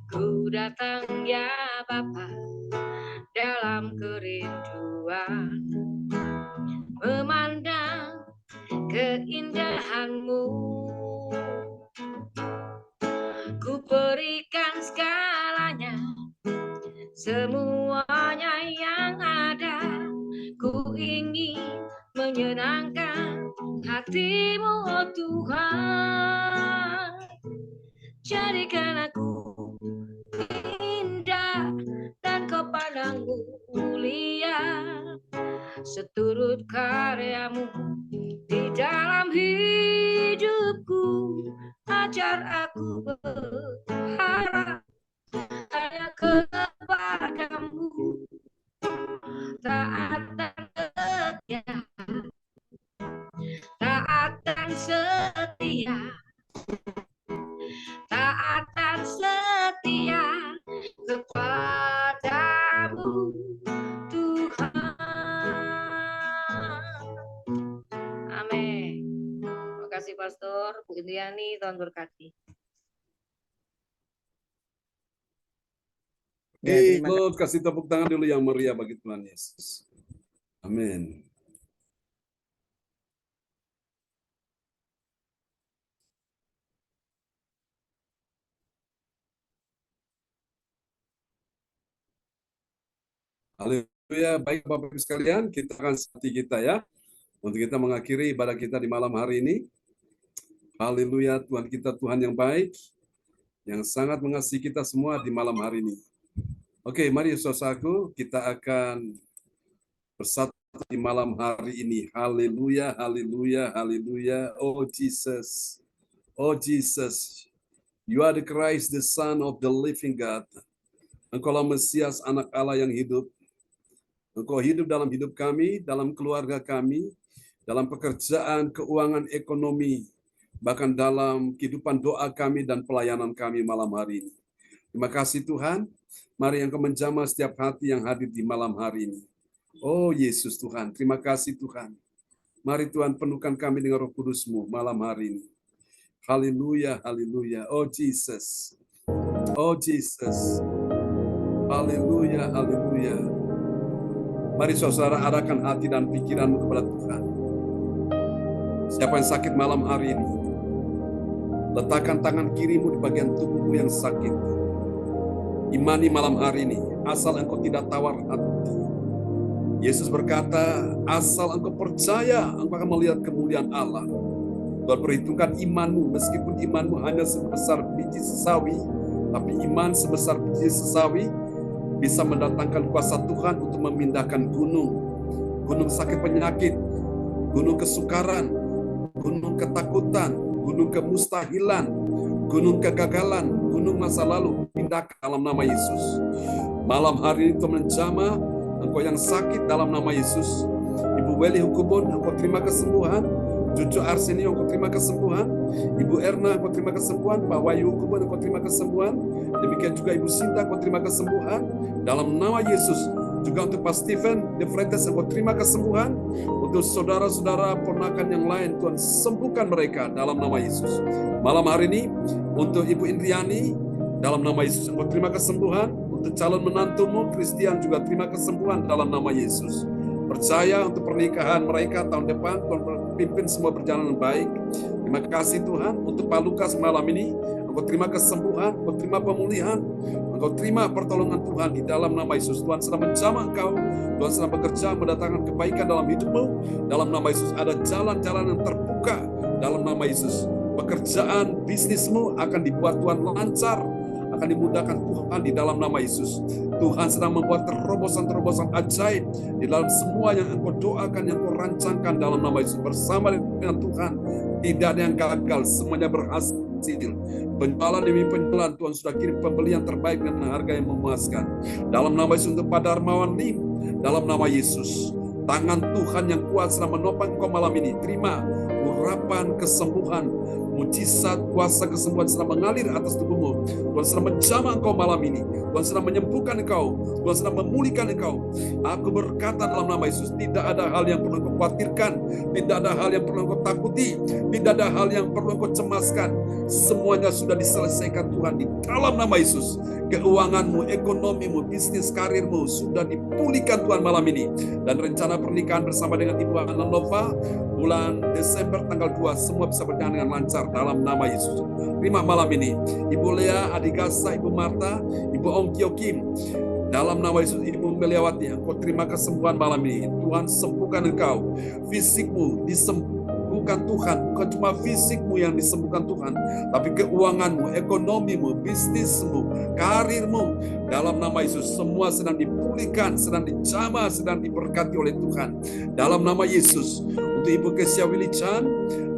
[SPEAKER 8] Ku datang ya Bapa dalam kerinduan, memandang keindahan-Mu. Ku berikan segalanya, semuanya yang ada. Ku ingin menyenangkan hati-Mu, oh Tuhan. Jadikan aku indah dan Kau pandang mulia, seturut karya-Mu di dalam hidupku. Ajar aku berharap hanya kepadamu, taat dan setia, taat dan setia, taat dan setia kepadamu, Tuhan. Amin. Terima kasih Pastor, Bu Indriani, Tuhan berkati.
[SPEAKER 1] Hey, Lord, kasih tepuk tangan dulu yang meriah bagi Tuhan Yesus. Amin. Haleluya. Baik Bapak Ibu sekalian, kita akan seperti kita ya, untuk kita mengakhiri ibadah kita di malam hari ini. Haleluya, Tuhan kita Tuhan yang baik, yang sangat mengasihi kita semua di malam hari ini. Oke, mari saudaraku, kita akan bersatu di malam hari ini. Haleluya, haleluya, haleluya. Oh Jesus, oh Jesus, You are the Christ, the Son of the living God. Engkaulah Mesias, anak Allah yang hidup. Engkau hidup dalam hidup kami, dalam keluarga kami, dalam pekerjaan, keuangan, ekonomi, bahkan dalam kehidupan doa kami dan pelayanan kami malam hari ini. Terima kasih Tuhan. Mari Engkau menjamah setiap hati yang hadir di malam hari ini. Oh Yesus Tuhan, terima kasih Tuhan. Mari Tuhan penuhkan kami dengan Roh Kudus-Mu malam hari ini. Haleluya, haleluya. Oh Jesus. Oh Jesus. Haleluya, haleluya. Mari saudara arahkan hati dan pikiranmu kepada Tuhan. Siapa yang sakit malam hari ini, letakkan tangan kirimu di bagian tubuhmu yang sakit. Imani malam hari ini, asal engkau tidak tawar hati. Yesus berkata, asal engkau percaya, engkau akan melihat kemuliaan Allah. Tuhan perhitungkan imanmu, meskipun imanmu hanya sebesar biji sesawi, tapi iman sebesar biji sesawi bisa mendatangkan kuasa Tuhan untuk memindahkan gunung. Gunung sakit penyakit, gunung kesukaran, gunung ketakutan, gunung kemustahilan, gunung kegagalan, gunung masa lalu, pindahkan dalam nama Yesus. Malam hari ini Tuhan menjamah engkau yang sakit dalam nama Yesus. Ibu Weli Hukubun, Engkau terima kesembuhan. Cucu Arseni, Engkau terima kesembuhan. Ibu Erna, Engkau terima kesembuhan. Pak Wahyu Hukubun, Engkau terima kesembuhan. Demikian juga Ibu Sinta, Engkau terima kesembuhan. Dalam nama Yesus. Juga untuk Pak Stephen De Freitas, Engkau terima kesembuhan. Untuk saudara-saudara ponakan yang lain, Tuhan sembuhkan mereka dalam nama Yesus. Malam hari ini untuk Ibu Indriani, dalam nama Yesus Engkau terima kesembuhan. Untuk calon menantumu Christian juga terima kesembuhan dalam nama Yesus. Percaya untuk pernikahan mereka tahun depan, Tuhan pimpin semua berjalan dengan baik. Terima kasih Tuhan untuk Pak Lukas malam ini. Engkau terima kesembuhan, Engkau terima pemulihan, Engkau terima pertolongan Tuhan di dalam nama Yesus. Tuhan sedang menjamah Engkau, Tuhan sedang bekerja mendatangkan kebaikan dalam hidupmu. Dalam nama Yesus ada jalan-jalan yang terbuka dalam nama Yesus. Pekerjaan bisnismu akan dibuat Tuhan lancar, akan dimudahkan Tuhan di dalam nama Yesus. Tuhan sedang membuat terobosan-terobosan ajaib di dalam semua yang Engkau doakan, yang Engkau rancangkan dalam nama Yesus. Bersama dengan Tuhan, tidak ada yang gagal, semuanya berhasil. Penjualan demi penjualan, Tuhan sudah kirim pembeli yang terbaik dengan harga yang memuaskan. Dalam nama Yesus untuk Pak Darmawan Lim, dalam nama Yesus. Tangan Tuhan yang kuat sedang menopang Engkau malam ini. Terima urapan kesembuhan, mujizat kuasa kesembuhan sedang mengalir atas tubuhmu. Tuhan sedang menjamah Engkau malam ini. Tuhan sedang menyembuhkan Engkau. Tuhan sedang memulihkan Engkau. Aku berkata dalam nama Yesus, tidak ada hal yang perlu Engkau khawatirkan, tidak ada hal yang perlu Engkau takuti, tidak ada hal yang perlu Engkau cemaskan. Semuanya sudah diselesaikan Tuhan di dalam nama Yesus. Keuanganmu, ekonomimu, bisnis karirmu sudah dipulihkan Tuhan malam ini. Dan rencana pernikahan bersama dengan Ibu Ana Nova bulan Desember tanggal 2 semua bisa berjalan dengan lancar dalam nama Yesus. Terima malam ini Ibu Lea Adigasa, Ibu Marta, Ibu Ong Kyo Kim, dalam nama Yesus. Ibu Meliawati, Engkau terima kesembuhan malam ini. Tuhan sembuhkan engkau, fisikmu disembuhkan Tuhan, bukan cuma fisikmu yang disembuhkan Tuhan, tapi keuanganmu, ekonomimu, bisnismu, karirmu, dalam nama Yesus semua sedang dipulihkan, sedang dijamah, sedang diberkati oleh Tuhan dalam nama Yesus. Untuk Ibu Kesia Willy Chan,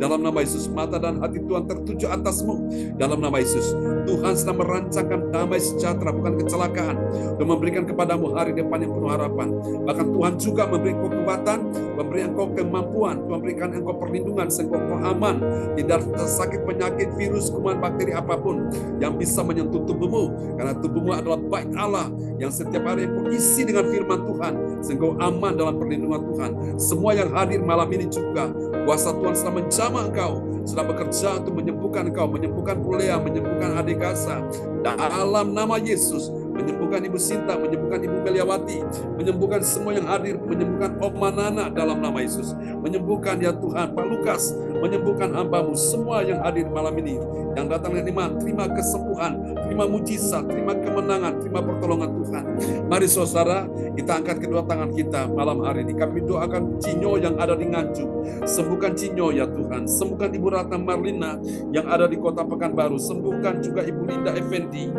[SPEAKER 1] dalam nama Yesus, mata dan hati Tuhan tertuju atasmu dalam nama Yesus. Tuhan sedang merancangkan damai sejahtera, bukan kecelakaan, dan memberikan kepadamu hari depan yang penuh harapan. Bahkan Tuhan juga memberi engkau kekuatan, memberi engkau kemampuan, memberikan engkau perlindungan sehingga engkau aman tidak tersakit penyakit, virus, kuman, bakteri apapun yang bisa menyentuh tubuhmu, karena tubuhmu adalah bait Allah yang setiap hari engkau isi dengan firman Tuhan sehingga engkau aman dalam perlindungan Tuhan. Semua yang hadir malam ini juga kuasa Tuhan sedang menjamah engkau, sedang bekerja untuk menyembuhkan engkau, menyembuhkan Pulea, menyembuhkan Adikasa dalam nama Yesus, menyembuhkan Ibu Sinta, menyembuhkan Ibu Meliawati, menyembuhkan semua yang hadir, menyembuhkan Oma Nana dalam nama Yesus, menyembuhkan ya Tuhan Pak Lukas, menyembuhkan hamba-Mu semua yang hadir malam ini, yang datang dengan iman, terima kesembuhan, terima mujizat, terima kemenangan, terima pertolongan Tuhan. Mari saudara, kita angkat kedua tangan kita malam hari ini. Kami doakan Cinyo yang ada di Nganjuk, sembuhkan Cinyo ya Tuhan, sembuhkan Ibu Ratna Marlina yang ada di Kota Pekanbaru, sembuhkan juga Ibu Linda Effendi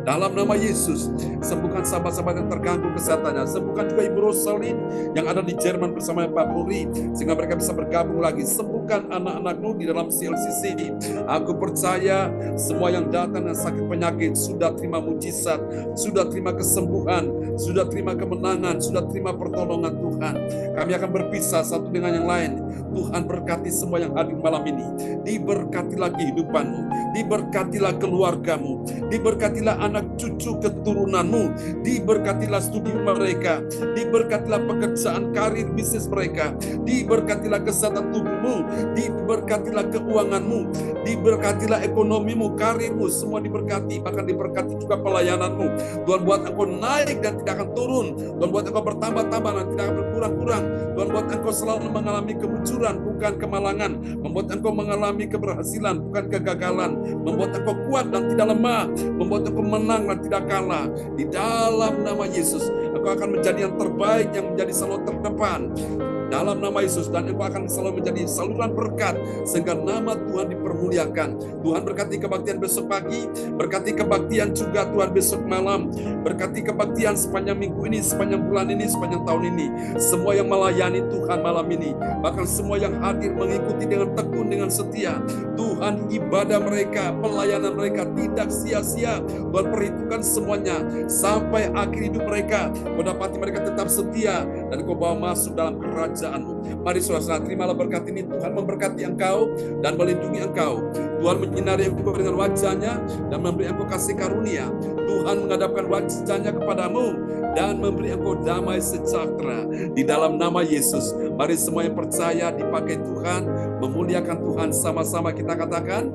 [SPEAKER 1] dalam nama Yesus, sembuhkan sahabat-sahabat yang terganggu kesehatannya, sembuhkan juga Ibu Rosalin yang ada di Jerman bersama Pak Puri sehingga mereka bisa bergabung lagi, sembuhkan anak-anakmu di dalam CLCC. Aku percaya semua yang datang dan sakit penyakit sudah terima mujizat, sudah terima kesembuhan, sudah terima kemenangan, sudah terima pertolongan Tuhan. Kami akan berpisah satu dengan yang lain. Tuhan berkati semua yang hadir malam ini. Diberkatilah kehidupanmu, diberkatilah keluargamu, diberkatilah anak cucu keturunanmu, diberkatilah studi mereka, diberkatilah pekerjaan karir bisnis mereka, diberkatilah kesehatan tubuhmu, diberkatilah keuanganmu, diberkatilah ekonomimu, karirmu, semua diberkati, bahkan diberkati juga pelayananmu. Tuhan buat engkau naik dan tidak akan turun, Tuhan buat engkau bertambah-tambah dan tidak akan berkurang-kurang. Tuhan buat engkau selalu mengalami kemunculan, bukan kemalangan, membuat engkau mengalami keberhasilan, bukan kegagalan, membuat engkau kuat dan tidak lemah, membuat engkau menang dan tidak kalah. Di dalam nama Yesus, engkau akan menjadi yang terbaik, yang menjadi selalu terdepan dalam nama Yesus, dan engkau akan selalu menjadi saluran berkat sehingga nama Tuhan dipermuliakan. Tuhan berkati kebaktian besok pagi, berkati kebaktian juga Tuhan besok malam, berkati kebaktian sepanjang minggu ini, sepanjang bulan ini, sepanjang tahun ini. Semua yang melayani Tuhan malam ini, bahkan semua yang hadir mengikuti dengan tekun, dengan setia, Tuhan ibadah mereka, pelayanan mereka tidak sia-sia. Tuhan perhitungkan semuanya sampai akhir hidup mereka. Kau dapati mereka tetap setia, dan Kau bawa masuk dalam kerajaan-Mu. Mari saudara, terimalah berkat ini. Tuhan memberkati engkau dan melindungi engkau. Tuhan menyinari engkau dengan wajah-Nya dan memberi engkau kasih karunia. Tuhan menghadapkan wajah-Nya kepadamu dan memberi engkau damai sejahtera. Di dalam nama Yesus, mari semua yang percaya dipakai Tuhan, memuliakan Tuhan, sama-sama kita katakan,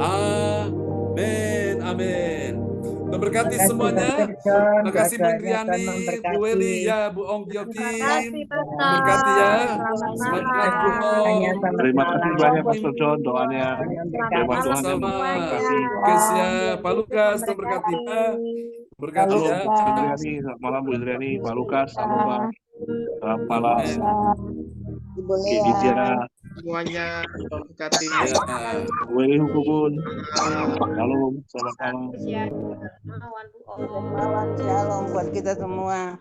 [SPEAKER 1] amin, amin. Memberkati semuanya. Terima kasih Bu Indriani, Bu Weli, ya, Bu Ong Gyoki. Memberkati ya. Semangat Bu Ong.
[SPEAKER 6] Terima kasih banyak Pastor John doanya. Terima Tuhan yang
[SPEAKER 1] Sama-sama.
[SPEAKER 6] memberkati.
[SPEAKER 1] Kesia, Pak Lukas, memberkati Pak. Berkati
[SPEAKER 6] Halo
[SPEAKER 1] ya.
[SPEAKER 6] Bu Indriani, selamat malam Bu Indriani, Pak Lukas, halo Pak. Selamat malam.
[SPEAKER 5] Ibu
[SPEAKER 6] Ki
[SPEAKER 5] Lea.
[SPEAKER 6] Ditya,
[SPEAKER 4] Semuanya berkati.
[SPEAKER 1] Ya.
[SPEAKER 6] Weli Hukubun. Halo, selamat malam.
[SPEAKER 5] Dermawan, shalom buat kita semua.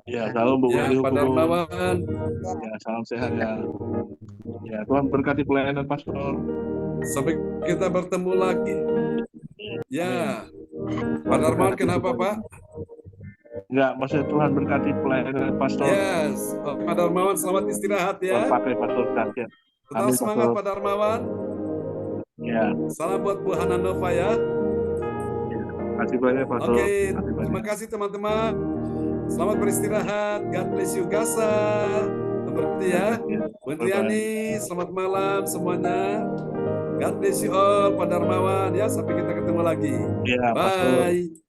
[SPEAKER 6] Ya, salam Bu
[SPEAKER 1] Ya,
[SPEAKER 6] Weli
[SPEAKER 1] Pak
[SPEAKER 6] Hukubun.
[SPEAKER 1] Darmawan.
[SPEAKER 6] Ya, salam sehat ya. Ya, Tuhan berkati pelayanan Pastor.
[SPEAKER 1] Sampai kita bertemu lagi. Ya. Pak Darmawan, kenapa Pak?
[SPEAKER 6] Enggak, maksudnya Tuhan berkati pelayanan Pastor.
[SPEAKER 1] Yes. Oh, Pak Darmawan, selamat istirahat
[SPEAKER 6] Tuhan
[SPEAKER 1] ya.
[SPEAKER 6] pakai Pastor Katya.
[SPEAKER 1] Tetap
[SPEAKER 6] Amin,
[SPEAKER 1] semangat
[SPEAKER 6] Pastor.
[SPEAKER 1] Pak Darmawan.
[SPEAKER 6] Ya,
[SPEAKER 1] Salam buat Bu Hana Nova ya.
[SPEAKER 6] kasih banyak Pastor.
[SPEAKER 1] Oke,
[SPEAKER 6] Kasih
[SPEAKER 1] terima
[SPEAKER 6] banyak.
[SPEAKER 1] kasih teman-teman. Selamat beristirahat. God bless you Gasa. Seperti ya. Bu Indriani, selamat malam semuanya. God bless you all, Pak Darmawan ya. Sampai kita ketemu lagi.
[SPEAKER 6] Ya, Pastor.
[SPEAKER 1] Bye.